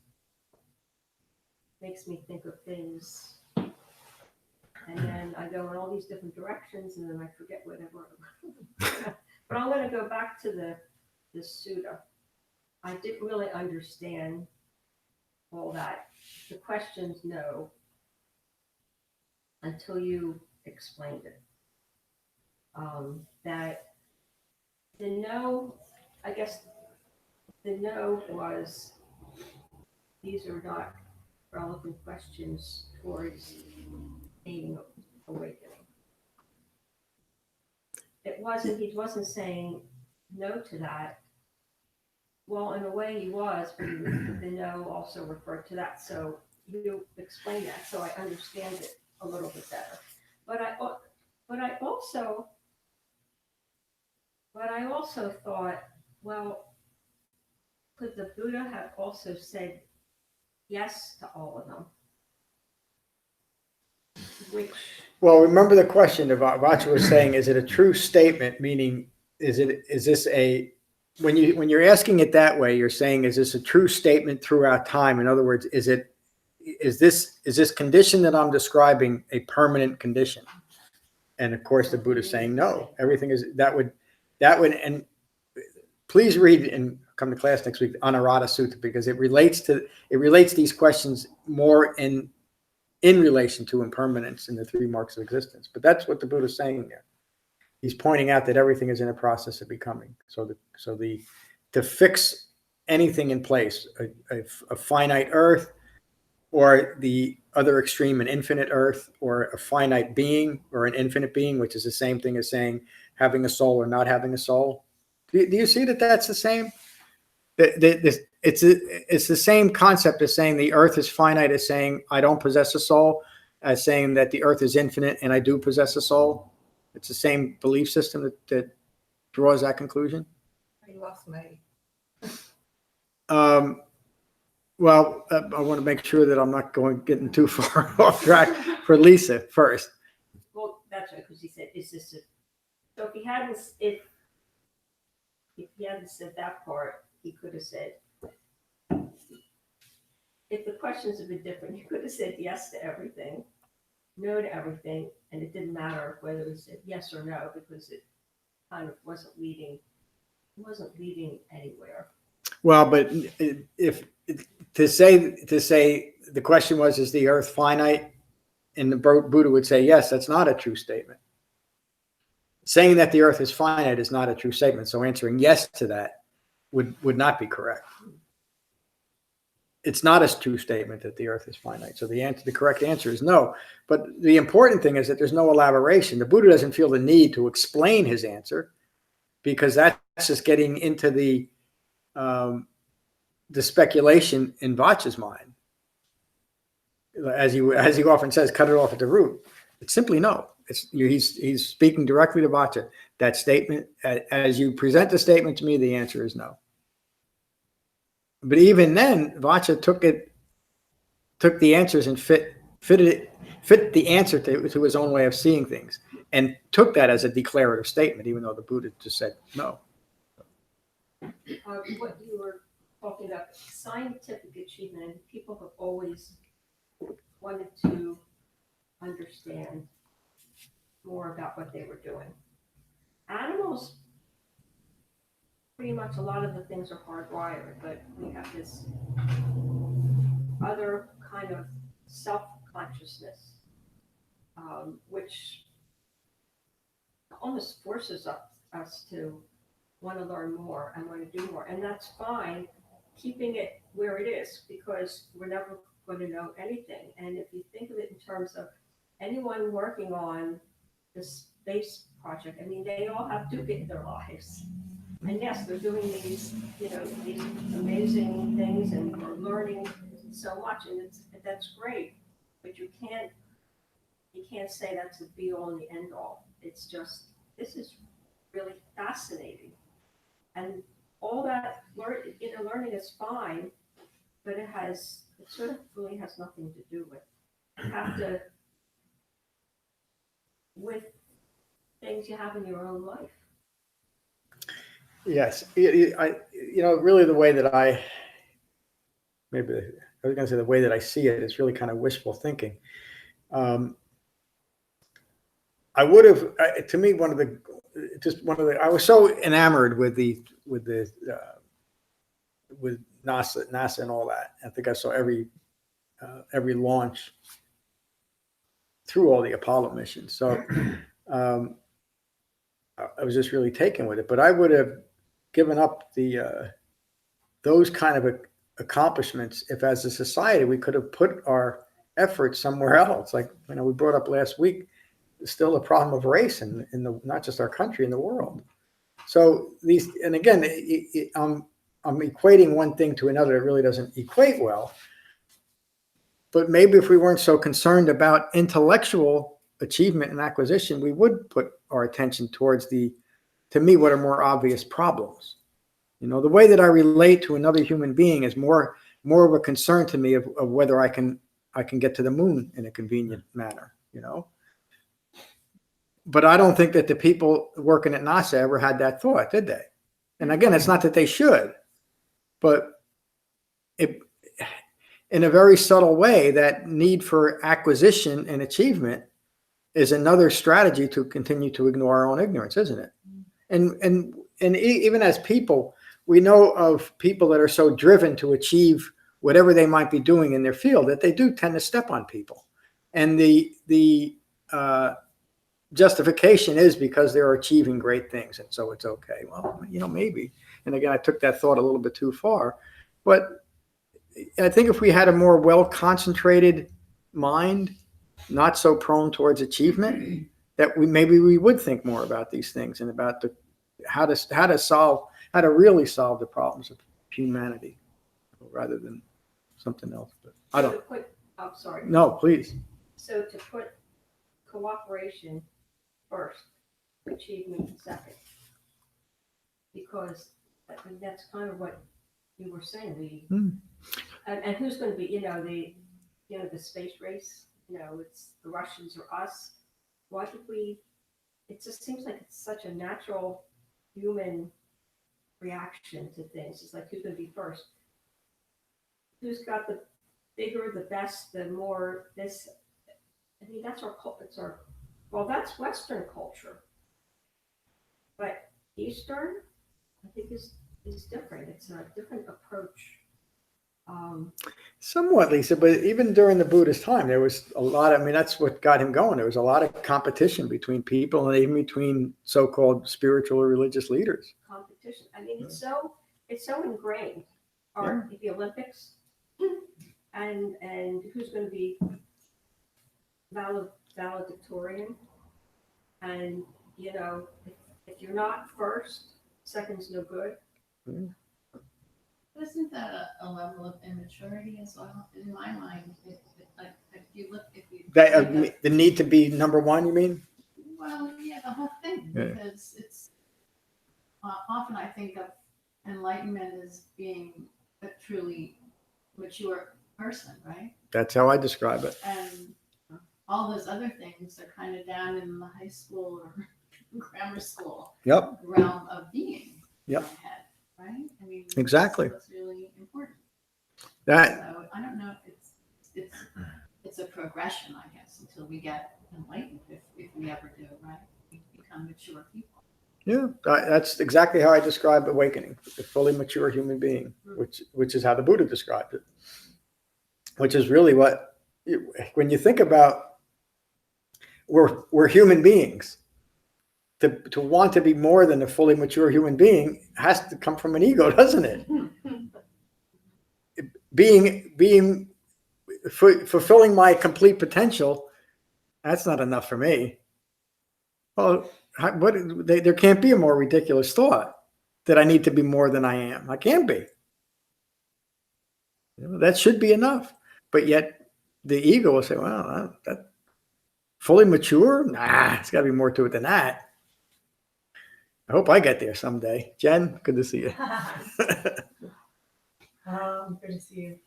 makes me think of things. And then I go in all these different directions, and then I forget whatever. But I'm going to go back to the sutta. I didn't really understand all that. The questions, no, until you explained it. That the no, I guess the no was, these are not relevant questions towards gaining awakening. He wasn't saying no to that. Well, in a way he was, but the no also referred to that. So you explain that so I understand it a little bit better. But I also thought, well, could the Buddha have also said yes to all of them? Well, remember the question that Vaccha was saying, is it a true statement? Meaning, when you're asking it that way, you're saying, is this a true statement throughout time? In other words, is this condition that I'm describing a permanent condition? And of course, the Buddha is saying no. Everything is that would, and please read and come to class next week, Anuttara Sutta, because it relates these questions more in relation to impermanence and the three marks of existence. But that's what the Buddha is saying there. He's pointing out that everything is in a process of becoming. To fix anything in place, a finite earth, or the other extreme, an infinite earth, or a finite being, or an infinite being, which is the same thing as saying having a soul or not having a soul. Do you see that that's the same? It's the same concept as saying the earth is finite, as saying I don't possess a soul, as saying that the earth is infinite and I do possess a soul. It's the same belief system that draws that conclusion. You lost me. Well, I want to make sure that I'm not getting too far off track for Lisa first. Well, that's right, because he said, "Is this a?" So if he hadn't said that part, he could have said, if the questions had been different, he could have said yes to everything. know to everything, and it didn't matter whether it was a yes or no, because it kind of wasn't leading anywhere. Well, but if to say the question was, is the earth finite? And the Buddha would say, yes, that's not a true statement. Saying that the earth is finite is not a true statement. So answering yes to that would not be correct. It's not a true statement that the earth is finite. So the correct answer is no. But the important thing is that there's no elaboration. The Buddha doesn't feel the need to explain his answer, because that's just getting into the speculation in Vaccha's mind. As he often says, cut it off at the root. It's simply no. He's speaking directly to Vaccha. That statement, as you present the statement to me, the answer is no. But even then, Vaccha took the answers and fit the answer to his own way of seeing things, and took that as a declarative statement, even though the Buddha just said no. What you were talking about, scientific achievement, people have always wanted to understand more about what they were doing. Animals, pretty much a lot of the things are hardwired, but we have this other kind of self-consciousness, which almost forces us to want to learn more and want to do more. And that's fine, keeping it where it is, because we're never going to know anything. And if you think of it in terms of anyone working on this space project, I mean, they all have to get their lives. And yes, they're doing these, these amazing things, and we're learning so much, and that's great. But you can't say that's the be all and the end all. It's just, this is really fascinating. And all that learning is fine, but it sort of really has nothing to do with. You have to, with things you have in your own life. Yes, really the way that the way that I see it is really kind of wishful thinking. I would have, to me, I was so enamored with NASA and all that. I think I saw every launch through all the Apollo missions. So I was just really taken with it. But I would have given up those kind of accomplishments if, as a society, we could have put our efforts somewhere else. Like we brought up last week, there's still a problem of race in not just our country, in the world. So and again, I'm equating one thing to another. It really doesn't equate well. But maybe if we weren't so concerned about intellectual achievement and acquisition, we would put our attention towards to me, what are more obvious problems. The way that I relate to another human being is more of a concern to me of whether I can get to the moon in a convenient manner. But I don't think that the people working at NASA ever had that thought, did they? And again, it's not that they should, but in a very subtle way, that need for acquisition and achievement is another strategy to continue to ignore our own ignorance, isn't it? And even as people, we know of people that are so driven to achieve whatever they might be doing in their field that they do tend to step on people. And the justification is because they're achieving great things, and so it's okay. Well, maybe. And again, I took that thought a little bit too far. But I think if we had a more well-concentrated mind, not so prone towards achievement, that we would think more about these things and about how to really solve the problems of humanity, rather than something else. But I don't. I'm sorry. No, please. So to put cooperation first, achievement second, because that's kind of what you were saying. And who's going to be, the space race? It's the Russians or us. Why did we? It just seems like it's such a natural human reaction to things. It's like, who's going to be first? Who's got the bigger, the best, the more this? I mean, that's our culture. It's our, well, that's Western culture. But Eastern, I think is different. It's a different approach. Somewhat, Lisa, but even during the Buddhist time, there was a lot. I mean, that's what got him going. There was a lot of competition between people and even between so-called spiritual or religious leaders. Competition. I mean, it's so ingrained. Or the Olympics, and who's going to be valedictorian, and you know, if you're not first, second's no good. Isn't that a level of immaturity as well? In my mind, like if you look, That the need to be number one, you mean? well, yeah, the whole thing, Yeah. because it's often I think of enlightenment as being a truly mature person, right? That's how I describe it. And all those other things are kind of down in the high school or grammar school Yep, realm of being Yep. in my head, right? I mean, Exactly. That's really important. that So I don't know if it's a progression, I guess, until we get enlightened, if we ever do, right? We become mature people. yeah, that's exactly how I describe awakening, a fully mature human being, which is how the Buddha described it. Which is really what, when you think about, we're human beings. To want to be more than a fully mature human being has to come from an ego, doesn't it? Being fulfilling my complete potential, that's not enough for me. Well, there can't be a more ridiculous thought that I need to be more than I am. I can't be. That should be enough. But yet the ego will say, well, that fully mature? Nah, it's got to be more to it than that. I hope I get there someday. Jen, good to see you. Good to see you.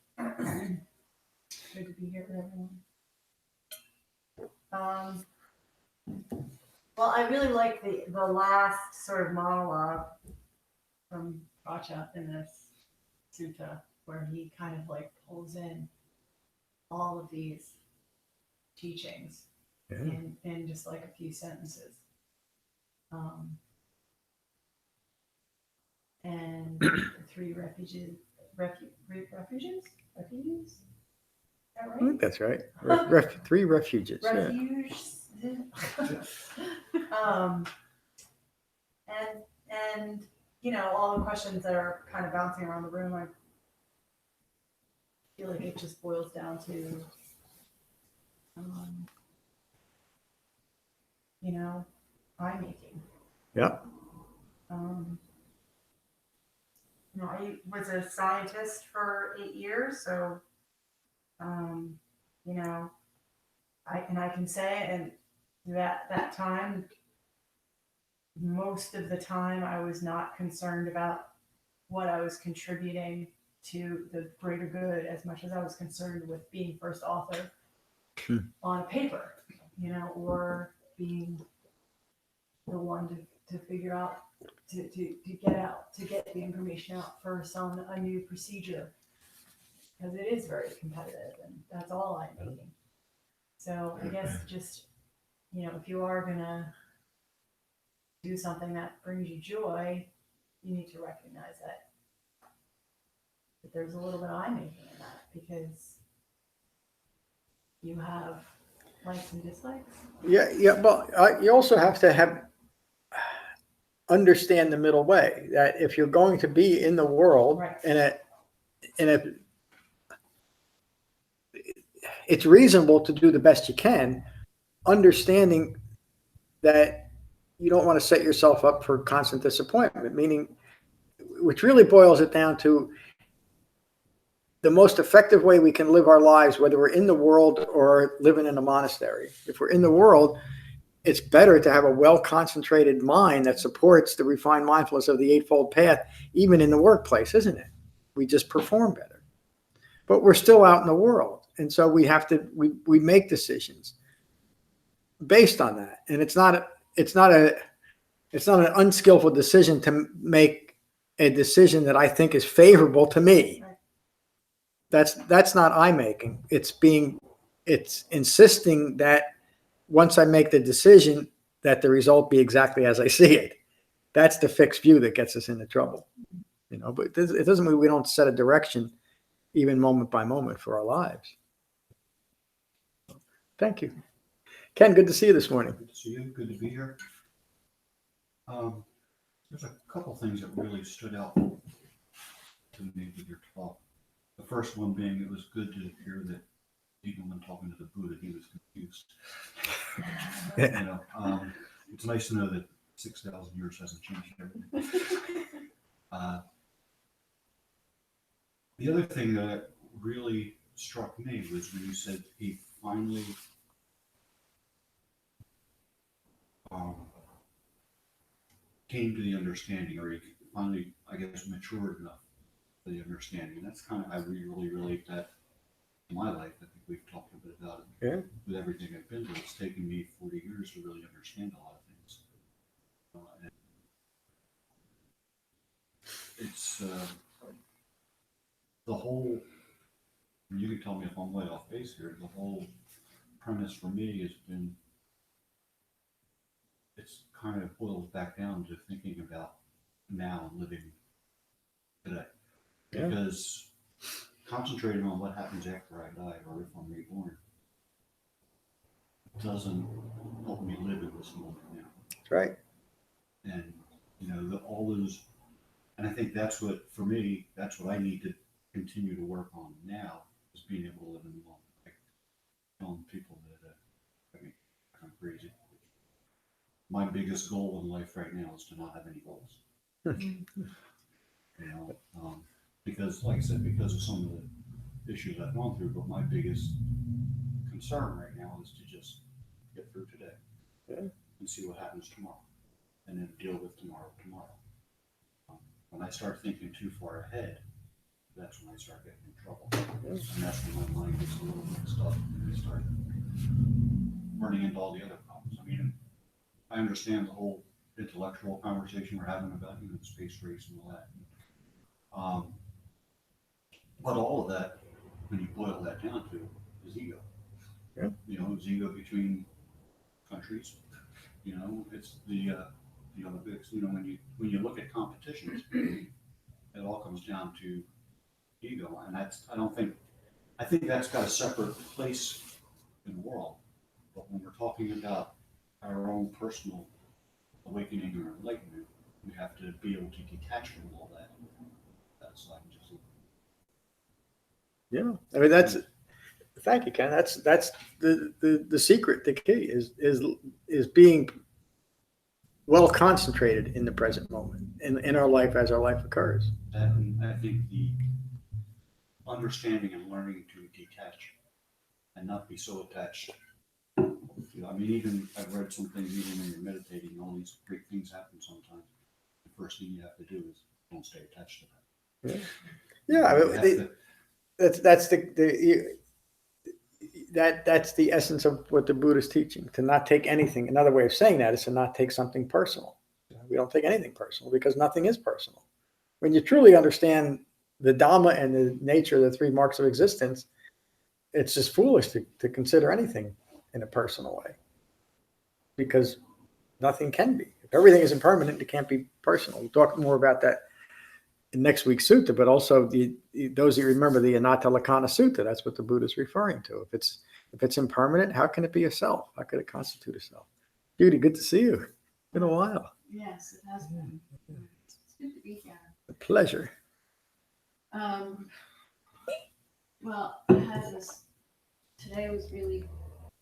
Good to be here with everyone. Well, I really like the last sort of monologue from Vaccha in this sutta, where he kind of like pulls in all of these teachings in just like a few sentences. And the three refuges. Is that I right? think that's right. Three refuges. Yeah. Refuge. And you know, all the questions that are kind of bouncing around the room, I feel like it just boils down to you know, eye making. Yep. You know, I was a scientist for 8 years, so you know, I can say, and that time, most of the time, I was not concerned about what I was contributing to the greater good as much as I was concerned with being first author on a paper, you know, or being the one to figure out to get the information out first on a new procedure, because it is very competitive, and that's all I'm making. So I guess just, you know, if you are gonna do something that brings you joy, you need to recognize that there's a little bit of eye making in that, because you have likes and dislikes. Yeah. Well, you also have to understand the middle way, that if you're going to be in the world, Right. It's reasonable to do the best you can, understanding that you don't want to set yourself up for constant disappointment, meaning, which really boils it down to the most effective way we can live our lives, whether we're in the world or living in a monastery. If we're in the world, it's better to have a well-concentrated mind that supports the refined mindfulness of the Eightfold Path, even in the workplace, isn't it? We just perform better. But we're still out in the world. And so we have to, we make decisions based on that. And it's not an unskillful decision to make a decision that I think is favorable to me. That's not I making. It's being it's insisting that once I make the decision that the result be exactly as I see it. That's the fixed view that gets us into trouble, but it doesn't mean we don't set a direction even moment by moment for our lives. Thank you. Ken, good to see you this morning. Good to see you. Good to be here. There's a couple things that really stood out to me with your talk. The first one being it was good to hear that even when talking to the Buddha, he was confused. It's nice to know that 6,000 years hasn't changed everything. The other thing that really struck me was when you said he finally came to the understanding, or he finally, I guess, matured enough for the understanding. And that's kind of, I really relate that to my life. I think we've talked a bit about it. Yeah. With everything I've been through, it's taken me 40 years to really understand a lot of things. And it's the whole, you can tell me if I'm way off base here, the whole premise for me has been, it's kind of boils back down to thinking about now and living today. Yeah. Because concentrating on what happens after I die or if I'm reborn doesn't help me live in this moment now. That's right. And all those, and I think that's what, for me, that's what I need to continue to work on now, is being able to live in the moment. Like telling people that I'm crazy. My biggest goal in life right now is to not have any goals. Because, like I said, because of some of the issues I've gone through, but my biggest concern right now is to just get through today and see what happens tomorrow, and then deal with tomorrow. When I start thinking too far ahead, that's when I start getting in trouble, and that's when my mind gets a little mixed up, and I start running into all the other problems. I mean, I understand the whole intellectual conversation we're having about the space race and all that. But all of that, when you boil that down to, is ego. Yeah. It's ego between countries. It's the Olympics. When you look at competitions, it all comes down to ego, and I think that's got a separate place in the world. But when we're talking about our own personal awakening or enlightenment, we have to be able to detach from all that. That's like just. Yeah, I mean thank you, Ken. That's the secret. The key is being well concentrated in the present moment in our life as our life occurs. And I think the understanding and learning to detach and not be so attached. I mean, even I've read some things, even when you're meditating, all these great things happen sometimes. The first thing you have to do is don't stay attached to that. Yeah, I mean, that's the essence of what the Buddha is teaching. To not take anything. Another way of saying that is to not take something personal. We don't take anything personal because nothing is personal. When you truly understand the Dhamma and the nature of the three marks of existence, it's just foolish to consider anything in a personal way, because nothing can be. If everything is impermanent, it can't be personal. We'll talk more about that in next week's sutta, but also those that remember the Anatta-Lakkhana Sutta, that's what the Buddha is referring to. If it's impermanent, how can it be a self? How could it constitute a self? Judy, good to see you. It's been a while. Yes, it has been. It's good to be here. A pleasure. Well, I had this, today was really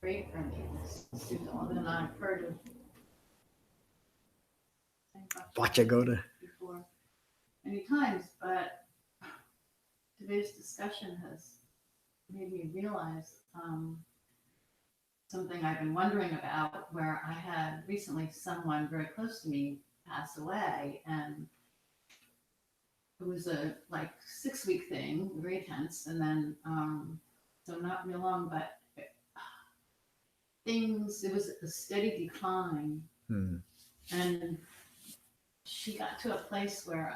great for me, this student, and I've heard of Vacchagotta. before many times, but today's discussion has made me realize something I've been wondering about, where I had recently someone very close to me pass away, and it was a 6-week thing, very tense, and then so not real long, but it was a steady decline. And she got to a place where,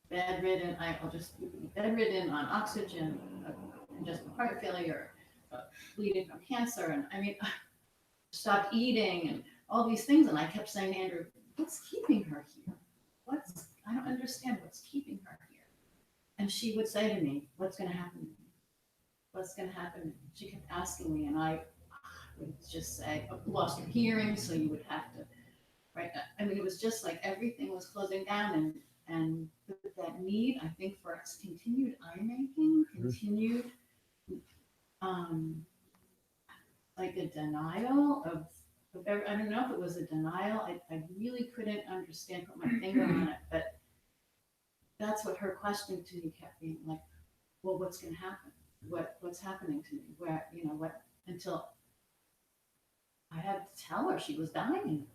bedridden, bedridden on oxygen, congestive heart failure, bleeding from cancer, and I mean, stopped eating and all these things. And I kept saying to Andrew, what's keeping her here? I don't understand what's keeping her here. And she would say to me, what's going to happen to me? What's going to happen to me? She kept asking me, and I would just say, I lost your hearing, so you would have to, right? I mean, it was just like everything was closing down, and that need, I think, for us continued eye making, continued, like a denial of I don't know if it was a denial. I really couldn't understand, put my finger on it, but that's what her question to me kept being like, well, what's going to happen? What's happening to me? Where, what, until I had to tell her she was dying.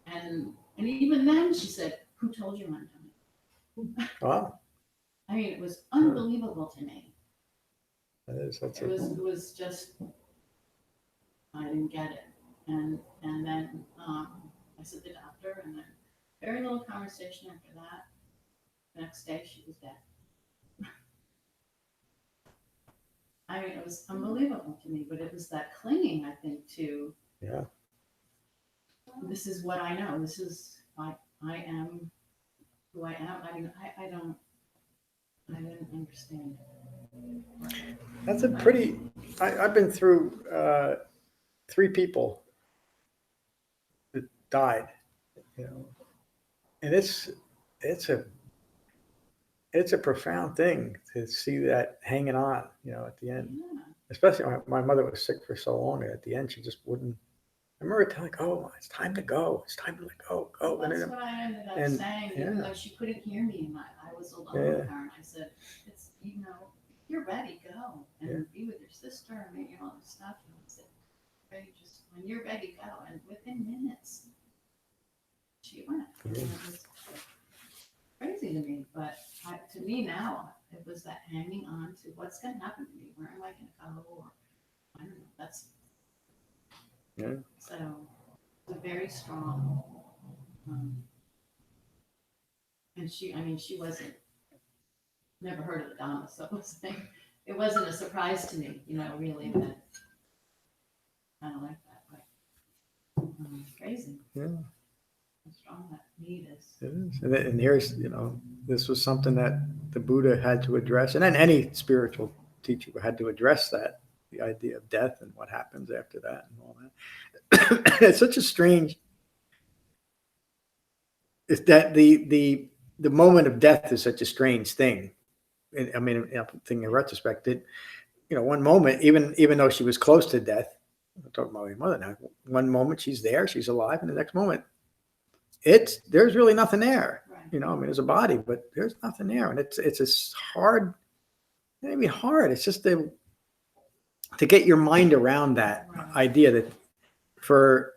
And even then she said, who told you I'm dying? Wow. I mean, it was unbelievable to me. That's It was just, I didn't get it. And then I said the doctor, and then very little conversation after that. The next day she was dead. I mean, it was unbelievable to me, but it was that clinging, I think, to, yeah. this is what I know. This is, I am who I am. I didn't understand. That's a pretty, I've been through 3 people that died, and it's a profound thing to see that hanging on, at the end. Yeah. Especially my mother was sick for so long, and at the end she just wouldn't. I remember telling, "Oh, it's time to go. It's time to let go. Go." That's what I ended up saying, even though she couldn't hear me, and I was alone with her, and I said, "It's if you're ready, go and be with your sister and all this stuff." And I said, "Ready, just when you're ready, go." And within minutes, she went. And it was crazy to me, but to me now, it was that hanging on to what's going to happen to me. Where am I going to go? Or I don't know. That's so. It's a very strong. And she wasn't, never heard of the Dhamma, so it wasn't a surprise to me, really, that kind of like that, but crazy. Yeah. How strong that need is. It is. And here's, this was something that the Buddha had to address, and then any spiritual teacher had to address that, the idea of death and what happens after that and all that. It's such a strange, it's that the moment of death is such a strange thing. I mean, thinking in retrospect, one moment, even though she was close to death, I'm talking about my mother now, one moment she's there, she's alive, and the next moment, there's really nothing there. Right. I mean, there's a body, but there's nothing there. And it's a hard, maybe hard. It's just to get your mind around that idea that for,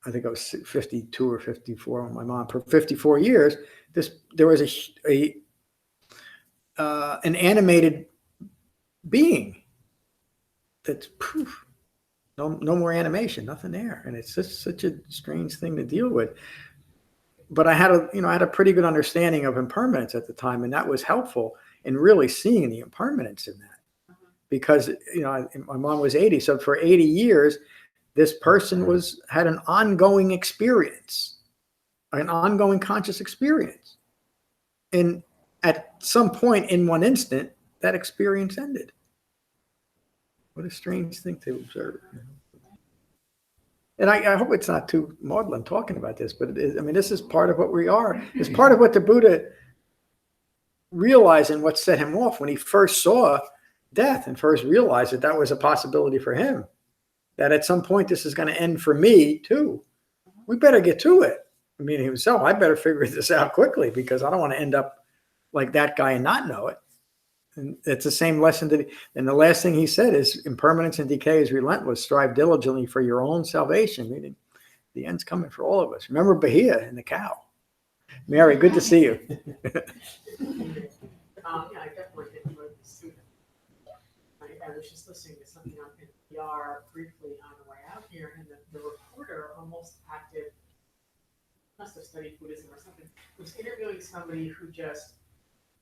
I think I was 52 or 54 when my mom, for 54 years, there was an animated being that's poof, no more animation, nothing there. And it's just such a strange thing to deal with. But I had a pretty good understanding of impermanence at the time, and that was helpful in really seeing the impermanence in that. Because my mom was 80, so for 80 years, this person had an ongoing experience, an ongoing conscious experience, and at some point in one instant, that experience ended. What a strange thing to observe. And I hope it's not too maudlin talking about this, but it is. I mean, this is part of what we are. It's part of what the Buddha realized and what set him off when he first saw death and first realized that was a possibility for him. That at some point this is going to end for me too. We better get to it. I mean, himself, I better figure this out quickly because I don't want to end up like that guy and not know it. And it's the same lesson and the last thing he said is impermanence and decay is relentless. Strive diligently for your own salvation, meaning the end's coming for all of us. Remember Bahia and the cow. Mary, good to see you. Yeah, I definitely did enjoy the Sutta. I was just listening to something on NPR briefly on the way out here, and the reporter almost acted, must have studied Buddhism or something, was interviewing somebody who just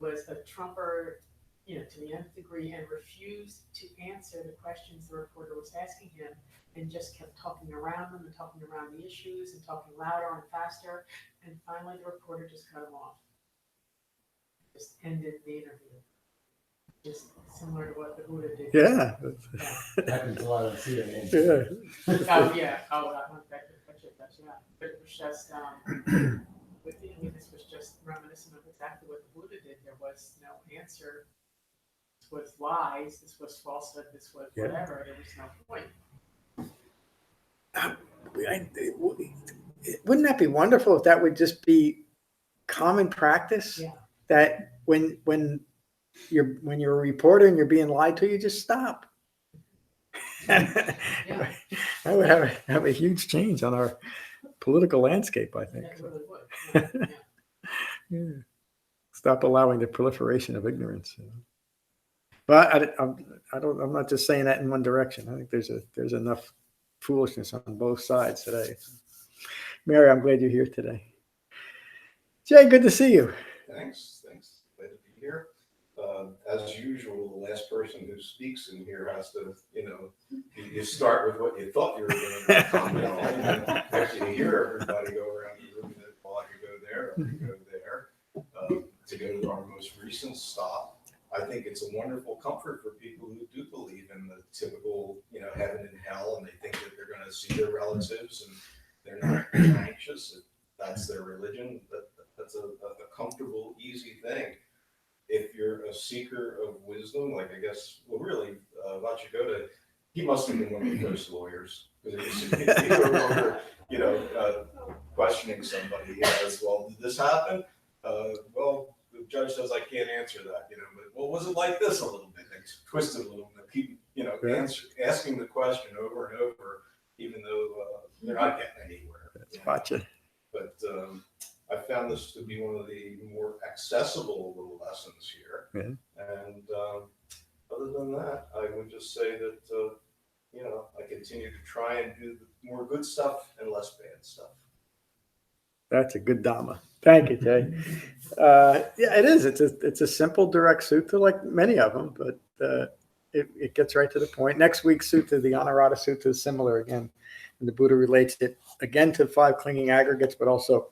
was a Trumper to the nth degree, and refused to answer the questions the reporter was asking him, and just kept talking around them and talking around the issues and talking louder and faster. And finally, the reporter just cut him off. Just ended the interview. Just similar to what the Buddha did. Yeah. Happens a lot on CNN. Yeah. Oh, yeah. Oh, Vaccha. But it was just, this was just reminiscent of exactly what the Buddha did. There was no answer. This was lies. This was falsehood. This was whatever. There was no point. Wouldn't that be wonderful if that would just be common practice? Yeah. That when you're a reporter and you're being lied to, you just stop. That would have a huge change on our political landscape, I think. It really would. Yeah. Yeah. Stop allowing the proliferation of ignorance. But I'm not just saying that in one direction. I think there's enough foolishness on both sides today. Mary, I'm glad you're here today. Jay, good to see you. Thanks. Glad to be here. As usual, the last person who speaks in here has to, you start with what you thought you were going to comment on, and actually hear everybody go around the room that, well, I could go there, I could go there. To go to our most recent stop, I think it's a wonderful comfort for people who do believe in the typical, heaven and hell, and they think that they're going to see their relatives and they're not anxious. That's their religion. That's a comfortable, easy thing. If you're a seeker of wisdom, like I guess, really, Vacchagotta, he must have been one of the first lawyers, because he no longer, questioning somebody as well. Did this happen? Well, the judge says I can't answer that, but well, was it like this a little bit? They twist it a little bit, keep, asking the question over and over, even though they're not getting anywhere. That's Vaccha. But I found this to be one of the more accessible little lessons here. Yeah. And other than that, I would just say that, I continue to try and do more good stuff and less bad stuff. That's a good Dhamma. Thank you, Jay. Yeah, it is. It's a simple, direct sutta, like many of them, but it gets right to the point. Next week's sutta, the Anurata Sutta, is similar again. And the Buddha relates it again to 5 clinging aggregates, but also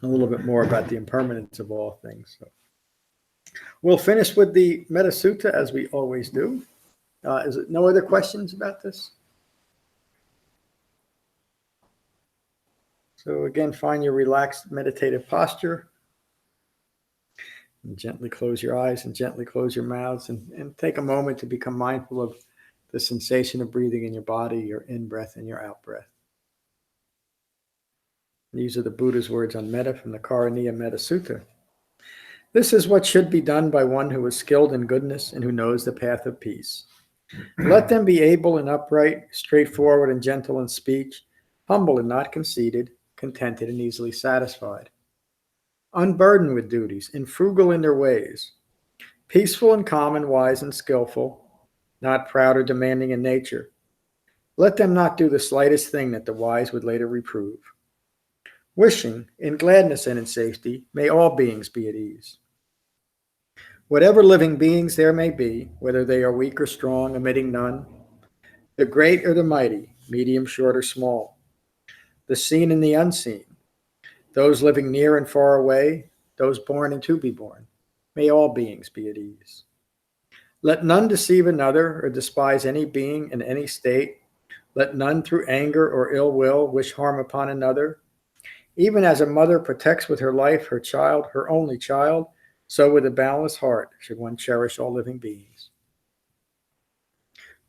a little bit more about the impermanence of all things. So we'll finish with the Metta Sutta, as we always do. Is it no other questions about this? So again, find your relaxed meditative posture. And gently close your eyes and gently close your mouths, and take a moment to become mindful of the sensation of breathing in your body, your in-breath and your out-breath. These are the Buddha's words on metta from the Karaniya Metta Sutta. This is what should be done by one who is skilled in goodness and who knows the path of peace. Let them be able and upright, straightforward and gentle in speech, humble and not conceited, contented and easily satisfied, unburdened with duties, and frugal in their ways, peaceful and calm and wise and skillful, not proud or demanding in nature. Let them not do the slightest thing that the wise would later reprove. Wishing, in gladness and in safety, may all beings be at ease. Whatever living beings there may be, whether they are weak or strong, omitting none, the great or the mighty, medium, short, or small, the seen and the unseen, those living near and far away, those born and to be born, may all beings be at ease. Let none deceive another or despise any being in any state. Let none through anger or ill will wish harm upon another. Even as a mother protects with her life her child, her only child, so with a boundless heart should one cherish all living beings.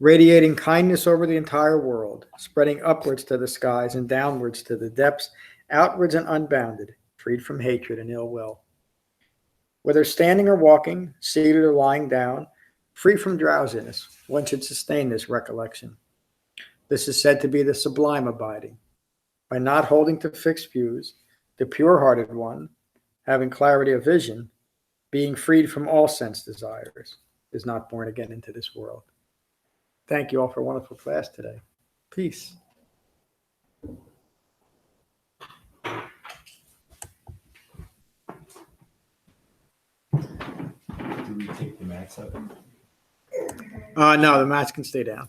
Radiating kindness over the entire world, spreading upwards to the skies and downwards to the depths, outwards and unbounded, freed from hatred and ill will. Whether standing or walking, seated or lying down, free from drowsiness, one should sustain this recollection. This is said to be the sublime abiding. By not holding to fixed views, the pure-hearted one, having clarity of vision, being freed from all sense desires, is not born again into this world. Thank you all for a wonderful class today. Peace. Do we take the mats up? No, the mats can stay down.